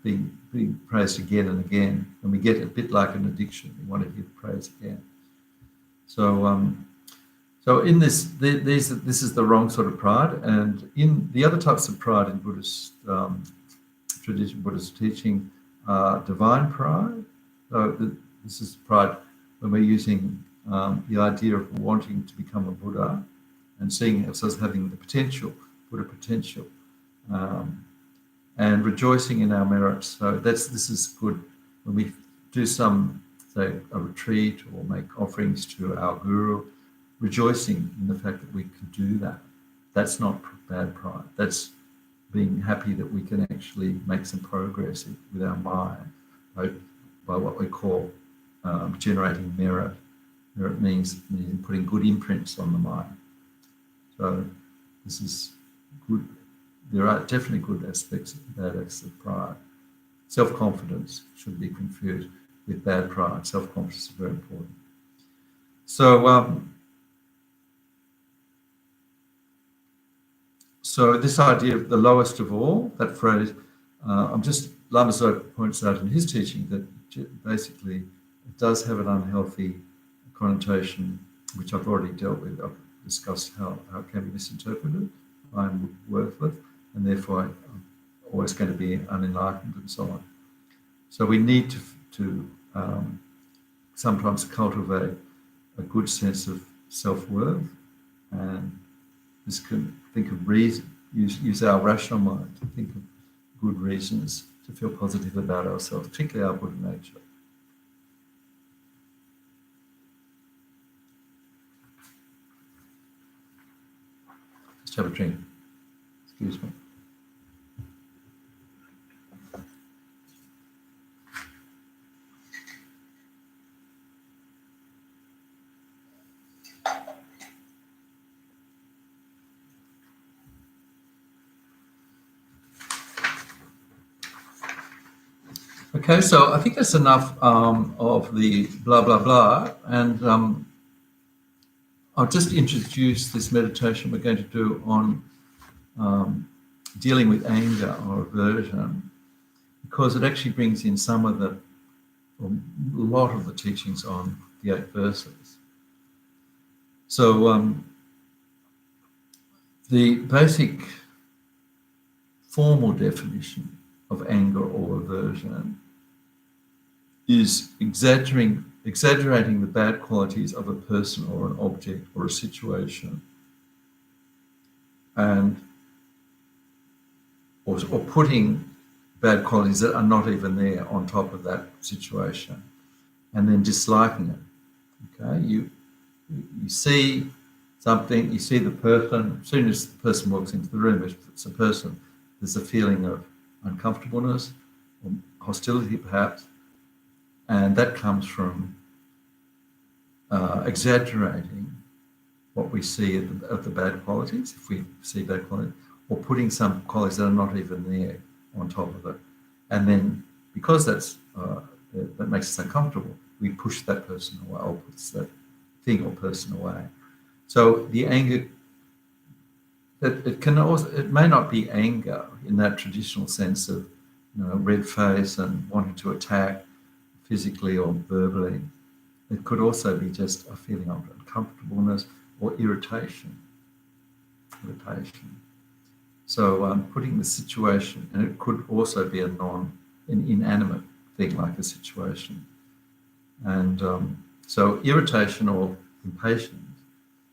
S1: being praised again and again, and we get a bit like an addiction. We want to hear praise again. So in this is the wrong sort of pride, and in the other types of pride in Buddhist tradition, Buddhist teaching, divine pride. So this is pride when we're using the idea of wanting to become a Buddha and seeing ourselves having the potential, Buddha potential, and rejoicing in our merits. So this is good when we do some, say, a retreat or make offerings to our guru, rejoicing in the fact that we can do that. That's not bad pride. That's being happy that we can actually make some progress with our mind by what we call generating merit. Merit means putting good imprints on the mind. So this is good. There are definitely good aspects, bad aspects of pride. Self-confidence should be confused with bad pride. Self-confidence is very important. So this idea of the lowest of all, that phrase, Lama Zopa points out in his teaching that basically it does have an unhealthy connotation, which I've already dealt with. I've discussed how it can be misinterpreted. I'm worthless, and therefore I'm always going to be unenlightened and so on. So we need to sometimes cultivate a good sense of self-worth, and this can think of reason, use our rational mind to think of good reasons to feel positive about ourselves, particularly our Buddha nature. Just have a drink. Excuse me. Okay, so I think that's enough of the blah, blah, blah. And I'll just introduce this meditation we're going to do on dealing with anger or aversion, because it actually brings in a lot of the teachings on the 8 verses. So the basic formal definition of anger or aversion is exaggerating the bad qualities of a person or an object or a situation, or putting bad qualities that are not even there on top of that situation, and then disliking it. Okay, you see something, you see the person. As soon as the person walks into the room, if it's a person, there's a feeling of uncomfortableness or hostility, perhaps. And that comes from exaggerating what we see of the bad qualities, if we see bad qualities, or putting some qualities that are not even there on top of it. And then, because that makes us uncomfortable, we push that person away, or push that thing or person away. So the anger, it may not be anger in that traditional sense of, red face and wanting to attack physically or verbally. It could also be just a feeling of uncomfortableness or irritation. So putting the situation, and it could also be an inanimate thing like a situation. And so irritation or impatience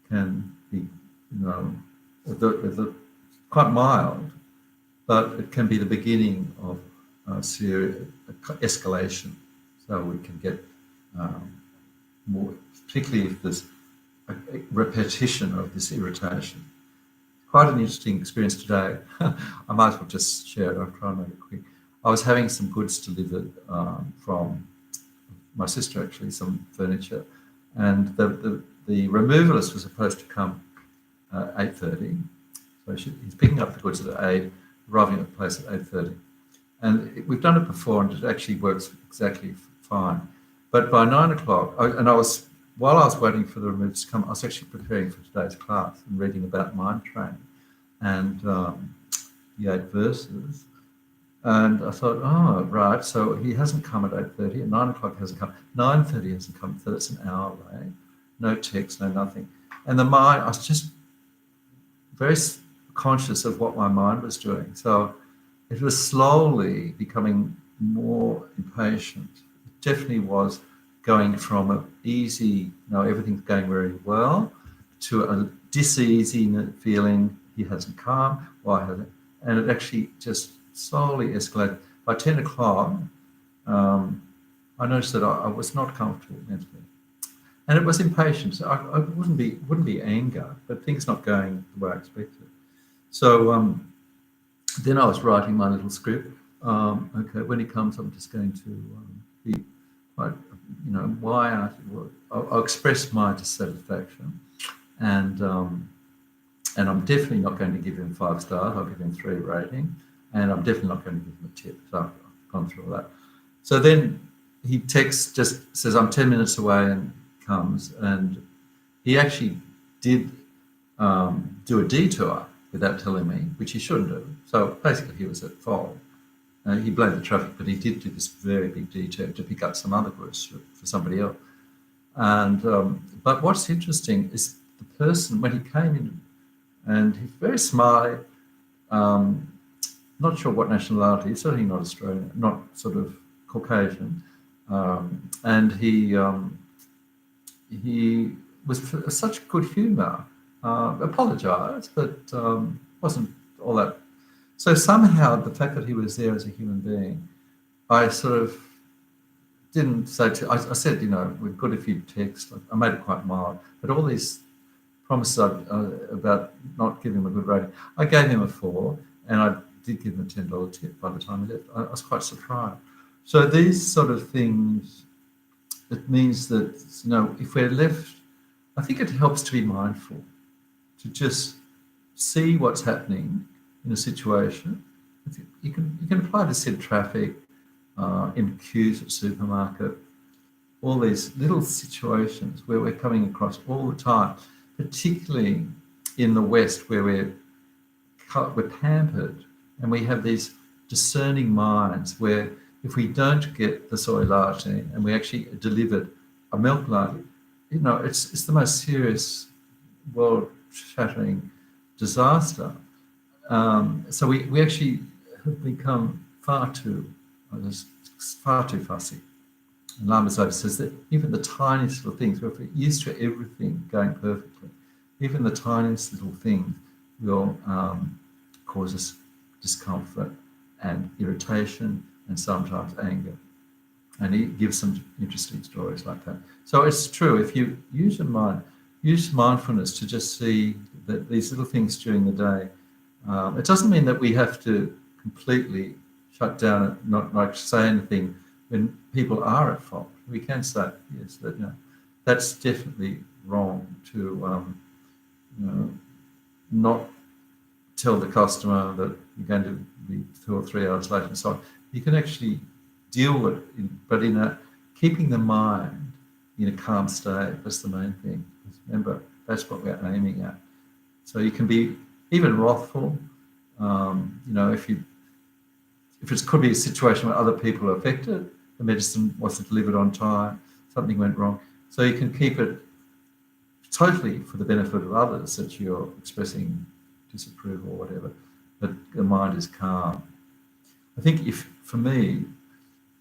S1: can be, quite mild, but it can be the beginning of escalation. So we can get more, particularly if there's a repetition of this irritation. Quite an interesting experience today. I might as well just share it. I'll try and make it quick. I was having some goods delivered from my sister, actually, some furniture, and the removalist was supposed to come at 8:30. So he's picking up the goods at 8, arriving at the place at 8:30. And we've done it before, and it actually works exactly fine. But by 9 o'clock, while I was waiting for the removers to come, I was actually preparing for today's class and reading about mind training and the 8 verses. And I thought, oh, right, so he hasn't come at 8:30, and 9 o'clock hasn't come. 9:30 hasn't come, so that's an hour away. No text, no nothing. And the mind, I was just very conscious of what my mind was doing. So it was slowly becoming more impatient. It definitely was going from an easy, everything's going very well, to a diseasy feeling, he hasn't come, why hasn't? And it actually just slowly escalated. By 10 o'clock, I noticed that I was not comfortable mentally. And it was impatience. I wouldn't be anger, but things not going the way I expected. So then I was writing my little script. Okay, when he comes, I'm just going to be quite, why aren't you? I'll express my dissatisfaction, and I'm definitely not going to give him 5 stars. I'll give him 3 rating, and I'm definitely not going to give him a tip. So I've gone through all that. So then he texts, just says, I'm 10 minutes away, and comes, and he actually did do a detour without telling me, which he shouldn't do. So basically he was at fault. He blamed the traffic, but he did do this very big detour to pick up some other goods for somebody else. And but what's interesting is the person, when he came in, and he's very smiley, not sure what nationality, certainly not Australian, not sort of Caucasian, and he was such good humour, apologised, but wasn't all that. So somehow the fact that he was there as a human being, I sort of didn't say to, I said, we're good if you text. I made it quite mild, but all these promises about not giving him a good rating, I gave him a 4, and I did give him a $10 tip by the time he left. I was quite surprised. So these sort of things, it means that, if we're left, I think it helps to be mindful, to just see what's happening in a situation. You can apply this in traffic, in queues at supermarket, all these little situations where we're coming across all the time, particularly in the West, where we're pampered, and we have these discerning minds where if we don't get the soy latte and we actually delivered a milk latte, it's the most serious, world-shattering disaster. So we actually have become far too fussy. And Lama Zopa says that even the tiniest little things, if we're used to everything going perfectly, even the tiniest little thing will cause us discomfort and irritation and sometimes anger. And he gives some interesting stories like that. So it's true, if you use your mind, use mindfulness to just see that these little things during the day. It doesn't mean that we have to completely shut down and not say anything when people are at fault. We can say, yes, that's definitely wrong to not tell the customer that you're going to be 2 or 3 hours late and so on. You can actually deal with it, but keeping the mind in a calm state. That's the main thing. Remember, that's what we're aiming at. So you can be even wrathful. If it could be a situation where other people are affected, the medicine wasn't delivered on time, something went wrong. So you can keep it totally for the benefit of others that you're expressing disapproval or whatever, but the mind is calm. I think for me,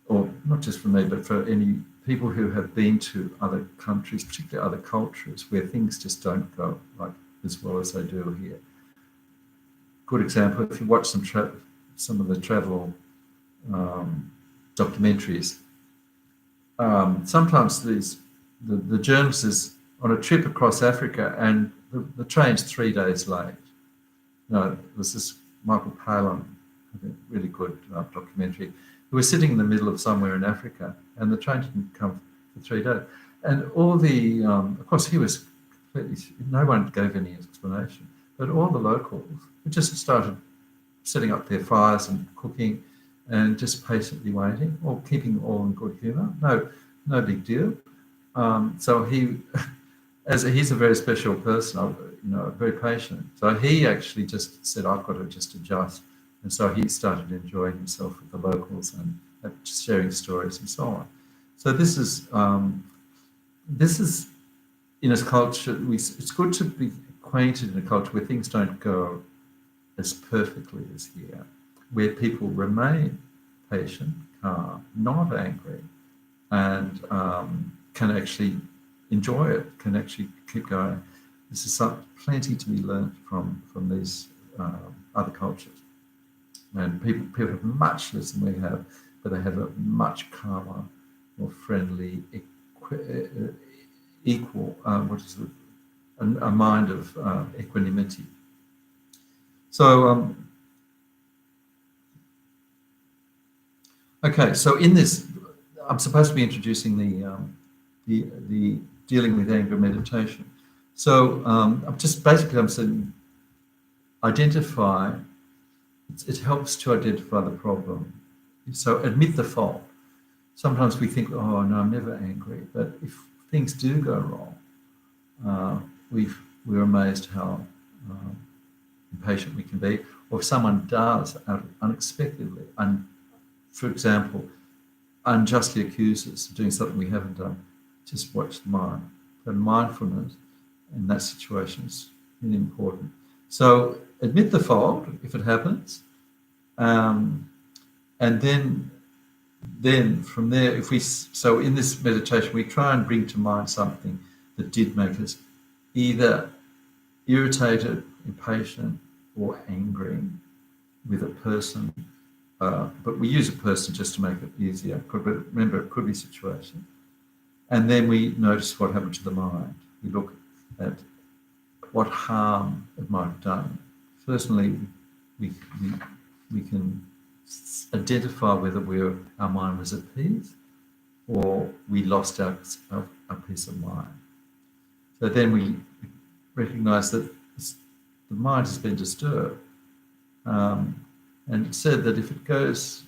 S1: or not just for me, but for any people who have been to other countries, particularly other cultures, where things just don't go like as well as they do here. Good example, if you watch some of the travel documentaries, sometimes the journalist is on a trip across Africa and the train's 3 days late. There was this Michael Palin, I think, really good documentary, who was sitting in the middle of somewhere in Africa, and the train didn't come for 3 days. And all the, of course, he was completely, no one gave any explanation, but all the locals just started setting up their fires and cooking and just patiently waiting or keeping all in good humour. No big deal. So he's a very special person, very patient. So he actually just said, I've got to just adjust. And so he started enjoying himself with the locals and sharing stories and so on. So this is in a culture, it's good to be acquainted in a culture where things don't go as perfectly as here, where people remain patient, calm, not angry, and can actually enjoy it, can actually keep going. This is plenty to be learned from these other cultures. And people have much less than we have, but they have a much calmer, more friendly, equal, a mind of equanimity. So, okay, so in this, I'm supposed to be introducing the dealing with anger meditation. So I'm saying identify. It helps to identify the problem. So admit the fault. Sometimes we think, oh no, I'm never angry. But if things do go wrong, we're amazed how impatient we can be. Or if someone does unexpectedly, for example, unjustly accuse us of doing something we haven't done, just watch the mind. And mindfulness in that situation is really important. So admit the fault if it happens, and then from there, so in this meditation we try and bring to mind something that did make us either irritated, impatient, or angry with a person. But we use a person just to make it easier. But remember, it could be a situation. And then we notice what happened to the mind. We look at what harm it might have done. Personally, we can identify whether our mind was at peace or we lost our peace of mind. So then we recognize that the mind has been disturbed. And it said that if it goes,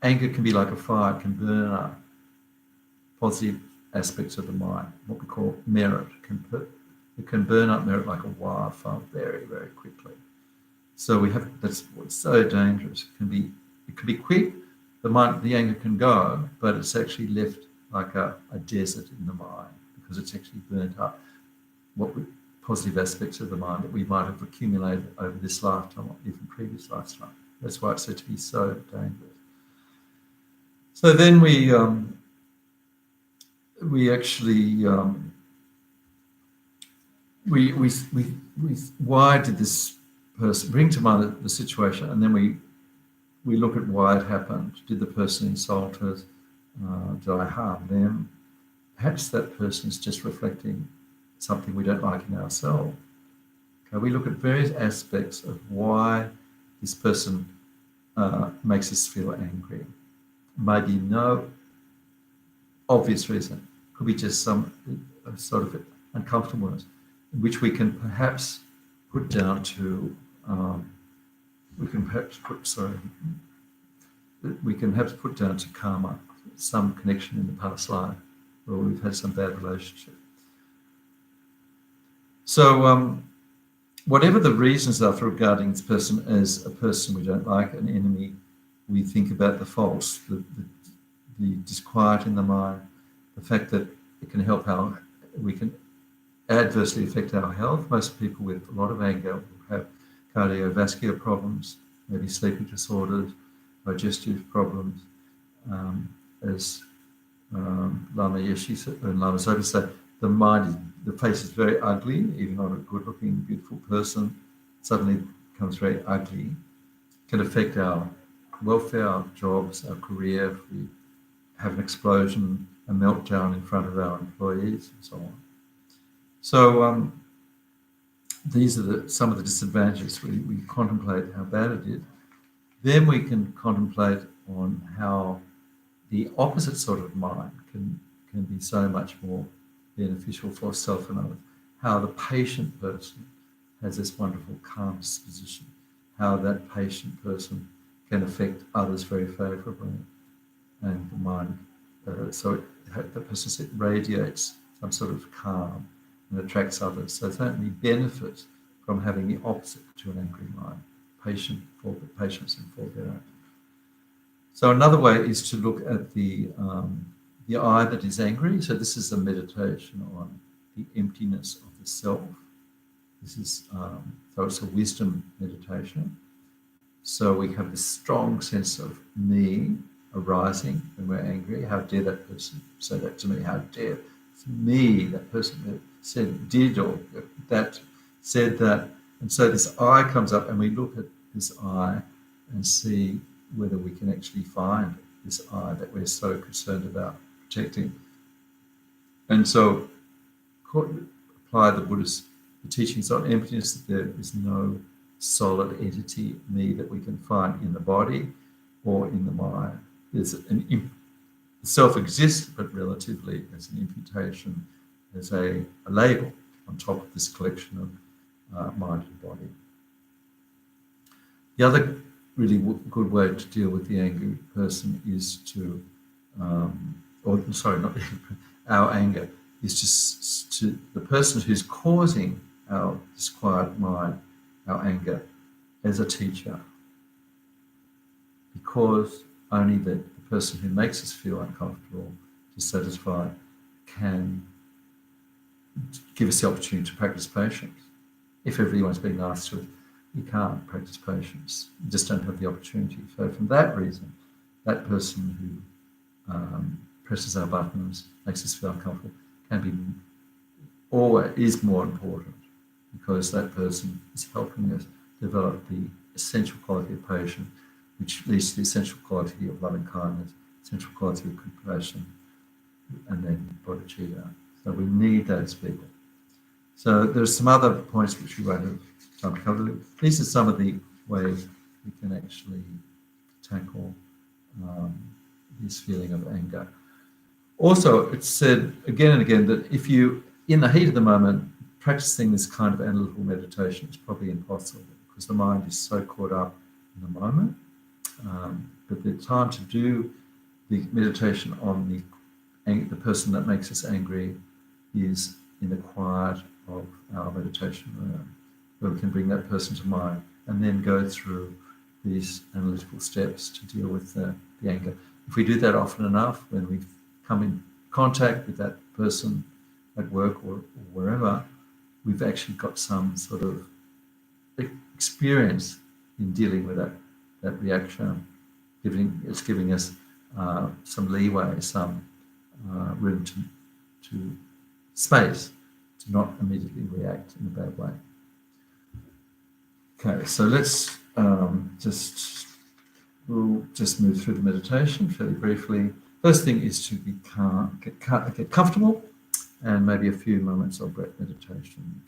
S1: anger can be like a fire, it can burn up positive aspects of the mind, what we call merit. It can burn up merit like a wildfire very, very quickly. So that's what's so dangerous. It can be quick. The anger can go, but it's actually left like a desert in the mind because it's actually burnt up positive aspects of the mind that we might have accumulated over this lifetime or even previous lifetime. That's why it's said to be so dangerous. So then we actually why did this person bring to mind the situation, and then we look at why it happened. Did the person insult us? Did I harm them? Perhaps that person is just reflecting something we don't like in ourselves. Okay, we look at various aspects of why this person makes us feel angry. Maybe no obvious reason. Could be just some sort of uncomfortableness, which we can perhaps put down to karma, some connection in the past life where we've had some bad relationship. So whatever the reasons are for regarding this person as a person we don't like, an enemy, we think about the faults, the disquiet in the mind, the fact that it can we can adversely affect our health. Most people with a lot of anger will have cardiovascular problems, maybe sleeping disorders, digestive problems. As Lama Yeshe and Lama Zopa say, the face is very ugly, even on a good-looking, beautiful person. Suddenly becomes very ugly. It can affect our welfare, our jobs, our career. If we have an explosion, a meltdown in front of our employees, and so on. So these are some of the disadvantages. We contemplate how bad it is. Then we can contemplate on how the opposite sort of mind can be so much more beneficial for self and others. How the patient person has this wonderful calm disposition. how that patient person can affect others very favorably. And the mind, the person radiates some sort of calm and attracts others. So certainly benefit from having the opposite to an angry mind, patience and forbearance. So another way is to look at the I that is angry. So this is a meditation on the emptiness of the self. This is so it's a wisdom meditation. So we have this strong sense of me arising when we're angry. How dare that person say that to me? How dare it's me, that person that said, did, or that said that. And so this I comes up, and we look at this I and see whether we can actually find this I that we're so concerned about protecting. And so apply the teachings on emptiness, that there is no solid entity, me, that we can find in the body or in the mind. The self exists, but relatively as an imputation, as a label on top of this collection of mind and body. The other really good way to deal with the angry person is to, our anger, is just to the person who's causing our disquiet mind, our anger, as a teacher. Because only the person who makes us feel uncomfortable, dissatisfied, can give us the opportunity to practice patience. If everyone's being nice to us, you can't practice patience. You just don't have the opportunity. So from that reason, that person who presses our buttons, makes us feel uncomfortable, is more important, because that person is helping us develop the essential quality of patience, which leads to the essential quality of loving kindness, essential quality of compassion, and then bodhicitta. So we need those people. So there's some other points which we won't have time to cover. These are some of the ways we can actually tackle this feeling of anger. Also, it's said again and again that if you, in the heat of the moment, practicing this kind of analytical meditation is probably impossible, because the mind is so caught up in the moment. But the time to do the meditation on the person that makes us angry is in the quiet of our meditation room, where we can bring that person to mind and then go through these analytical steps to deal with the anger. If we do that often enough, when we come in contact with that person at work or wherever, we've actually got some sort of experience in dealing with that reaction. It's giving us some leeway, some room to space to not immediately react in a bad way. Okay, so let's we'll just move through the meditation fairly briefly. First thing is to be calm, get comfortable, and maybe a few moments of breath meditation.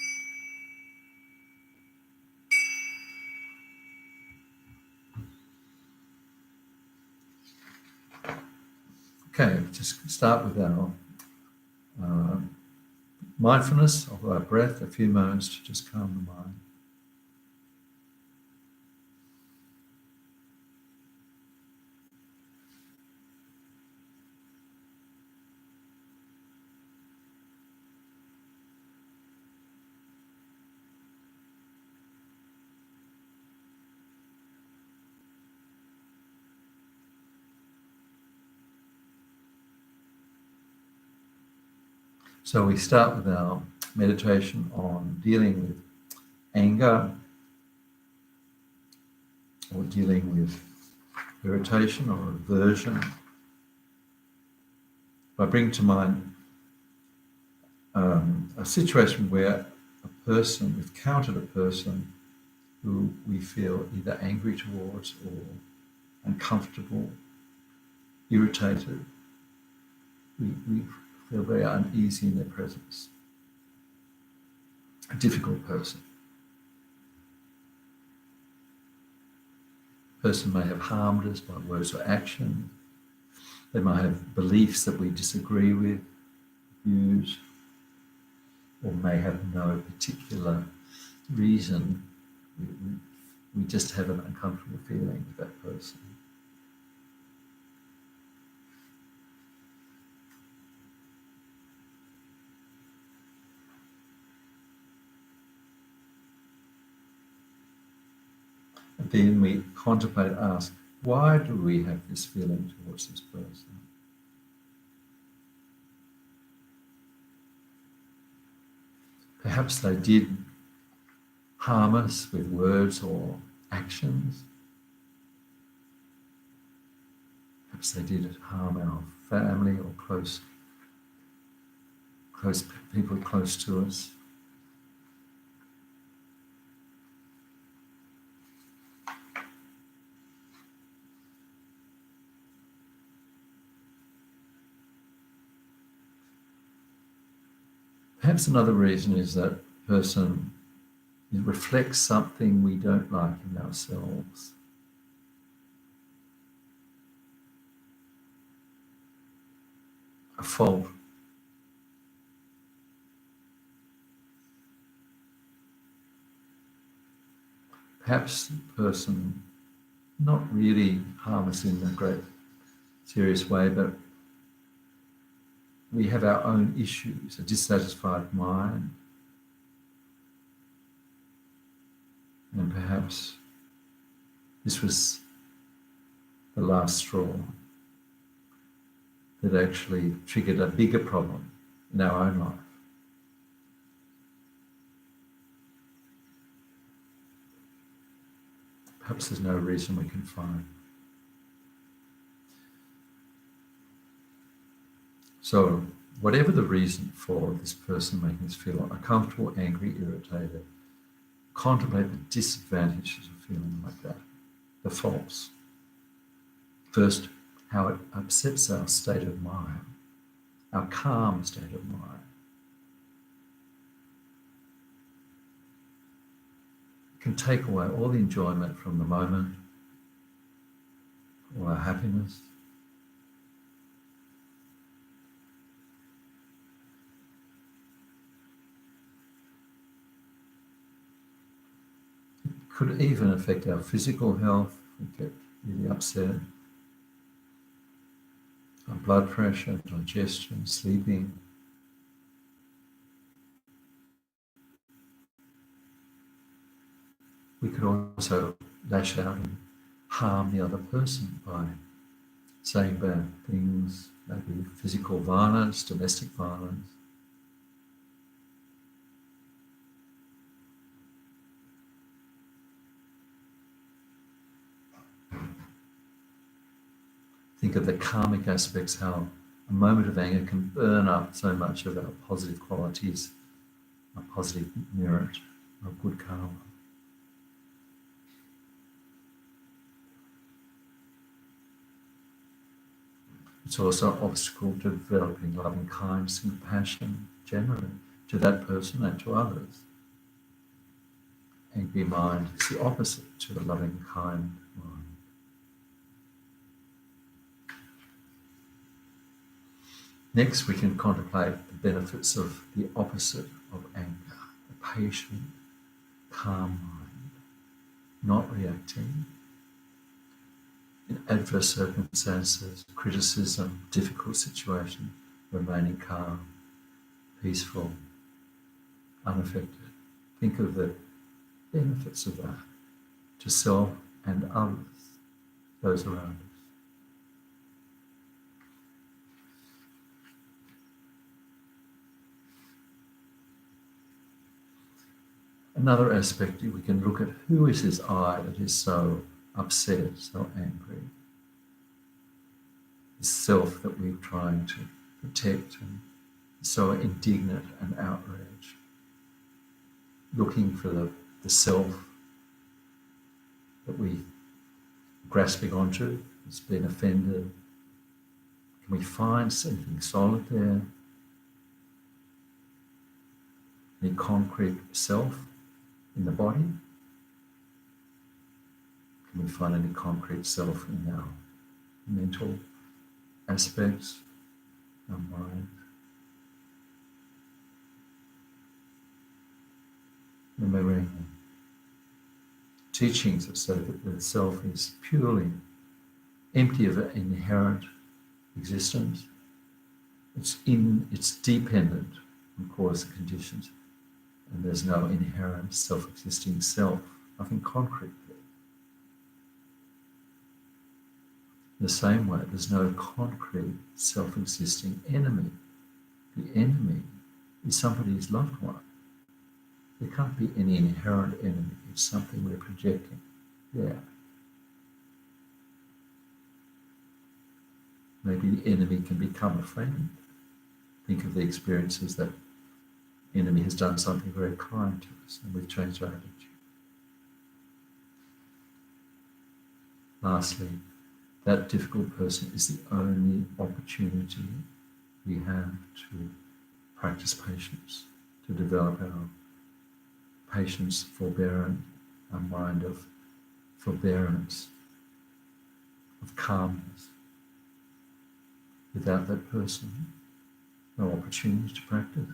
S1: Okay, just start with our mindfulness of our breath, a few moments to just calm the mind. So we start with our meditation on dealing with anger, or dealing with irritation or aversion, by bringing to mind a situation where we've encountered a person who we feel either angry towards or uncomfortable, irritated. We feel very uneasy in their presence. A difficult person. The person may have harmed us by words or action. They might have beliefs that we disagree with, views, or may have no particular reason. we just have an uncomfortable feeling with that person. And then we contemplate, ask, why do we have this feeling towards this person? Perhaps they did harm us with words or actions. Perhaps they did harm our family or close people close to us. Perhaps another reason is that person reflects something we don't like in ourselves. A fault. Perhaps the person not really harm us in a great serious way, but we have our own issues, a dissatisfied mind, and perhaps this was the last straw that actually triggered a bigger problem in our own life. Perhaps there's no reason we can find. So, whatever the reason for this person making us feel uncomfortable, angry, irritated, contemplate the disadvantages of feeling like that, the faults. First, how it upsets our state of mind, our calm state of mind. It can take away all the enjoyment from the moment, all our happiness. It could even affect our physical health if we get really upset. Our blood pressure, digestion, sleeping. We could also lash out and harm the other person by saying bad things, maybe physical violence, domestic violence. Think of the karmic aspects, how a moment of anger can burn up so much of our positive qualities, our positive merit, our good karma. It's also an obstacle to developing loving kindness and compassion generally to that person and to others. Angry mind is the opposite to a loving, kind mind. Next, we can contemplate the benefits of the opposite of anger, a patient, calm mind, not reacting in adverse circumstances, criticism, difficult situation, remaining calm, peaceful, unaffected. Think of the benefits of that to self and others, those around us. Another aspect, we can look at who is this I that is so upset, so angry. This self that we're trying to protect and so indignant and outraged. Looking for the self that we're grasping onto, that's been offended. Can we find something solid there? Any concrete self in the body? Can we find any concrete self in our mental aspects, our mind? Remembering teachings that say that the self is purely empty of an inherent existence. It's dependent on cause and conditions, and there's no inherent self-existing self, nothing concrete there. In the same way, there's no concrete self-existing enemy. The enemy is somebody's loved one. There can't be any inherent enemy. It's something we're projecting. Yeah. Maybe the enemy can become a friend. Think of the experiences that the enemy has done something very kind to us and we've changed our attitude. Lastly, that difficult person is the only opportunity we have to practice patience, to develop our patience, forbearance, a mind of forbearance, of calmness. Without that person, no opportunities to practice.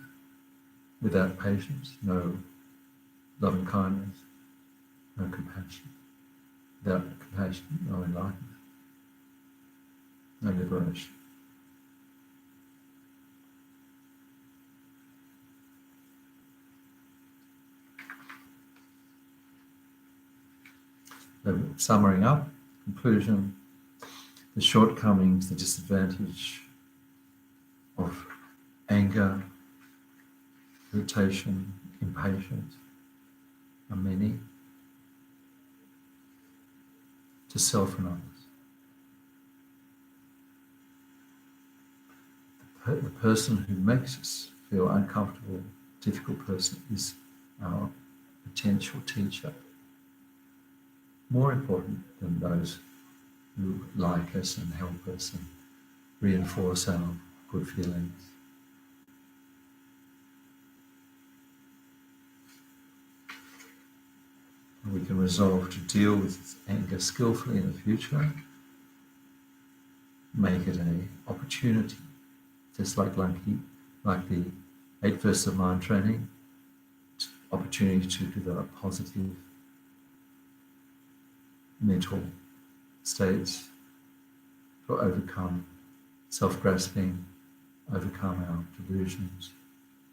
S1: Without patience, no loving kindness, no compassion. Without compassion, no enlightenment, no liberation. So, summaring up, conclusion, the shortcomings, the disadvantage of anger, irritation, impatience are many to self and others. The person who makes us feel uncomfortable, difficult person is our potential teacher. More important than those who like us and help us and reinforce our good feelings. And we can resolve to deal with anger skillfully in the future, make it an opportunity, just like the 8 verses of mind training, opportunity to develop positive mental states, to overcome self-grasping, overcome our delusions,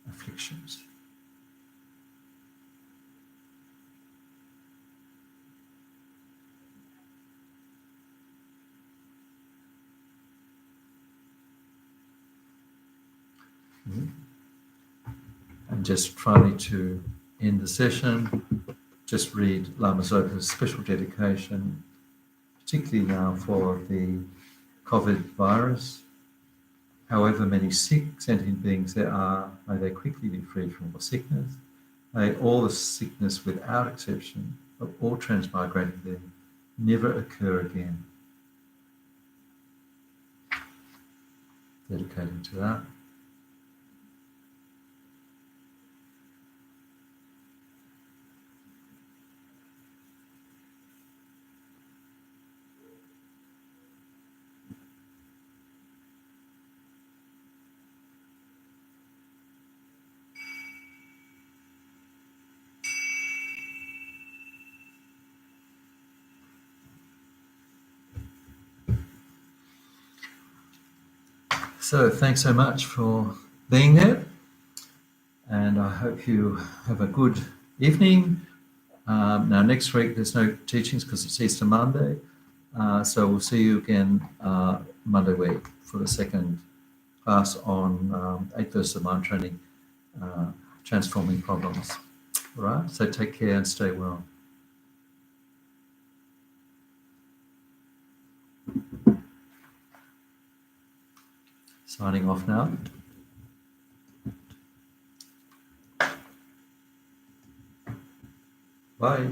S1: afflictions. And just finally, to end the session, just read Lama Zopa's special dedication, particularly now for the COVID virus. However many sick sentient beings there are, may they quickly be freed from all sickness. May all the sickness without exception of all transmigrating beings never occur again. Dedicating to that. So thanks so much for being there, and I hope you have a good evening. Now next week there's no teachings because it's Easter Monday, so we'll see you again Monday week for the second class on 8 verses of mind training, transforming problems. All right, so take care and stay well. Signing off now. Bye.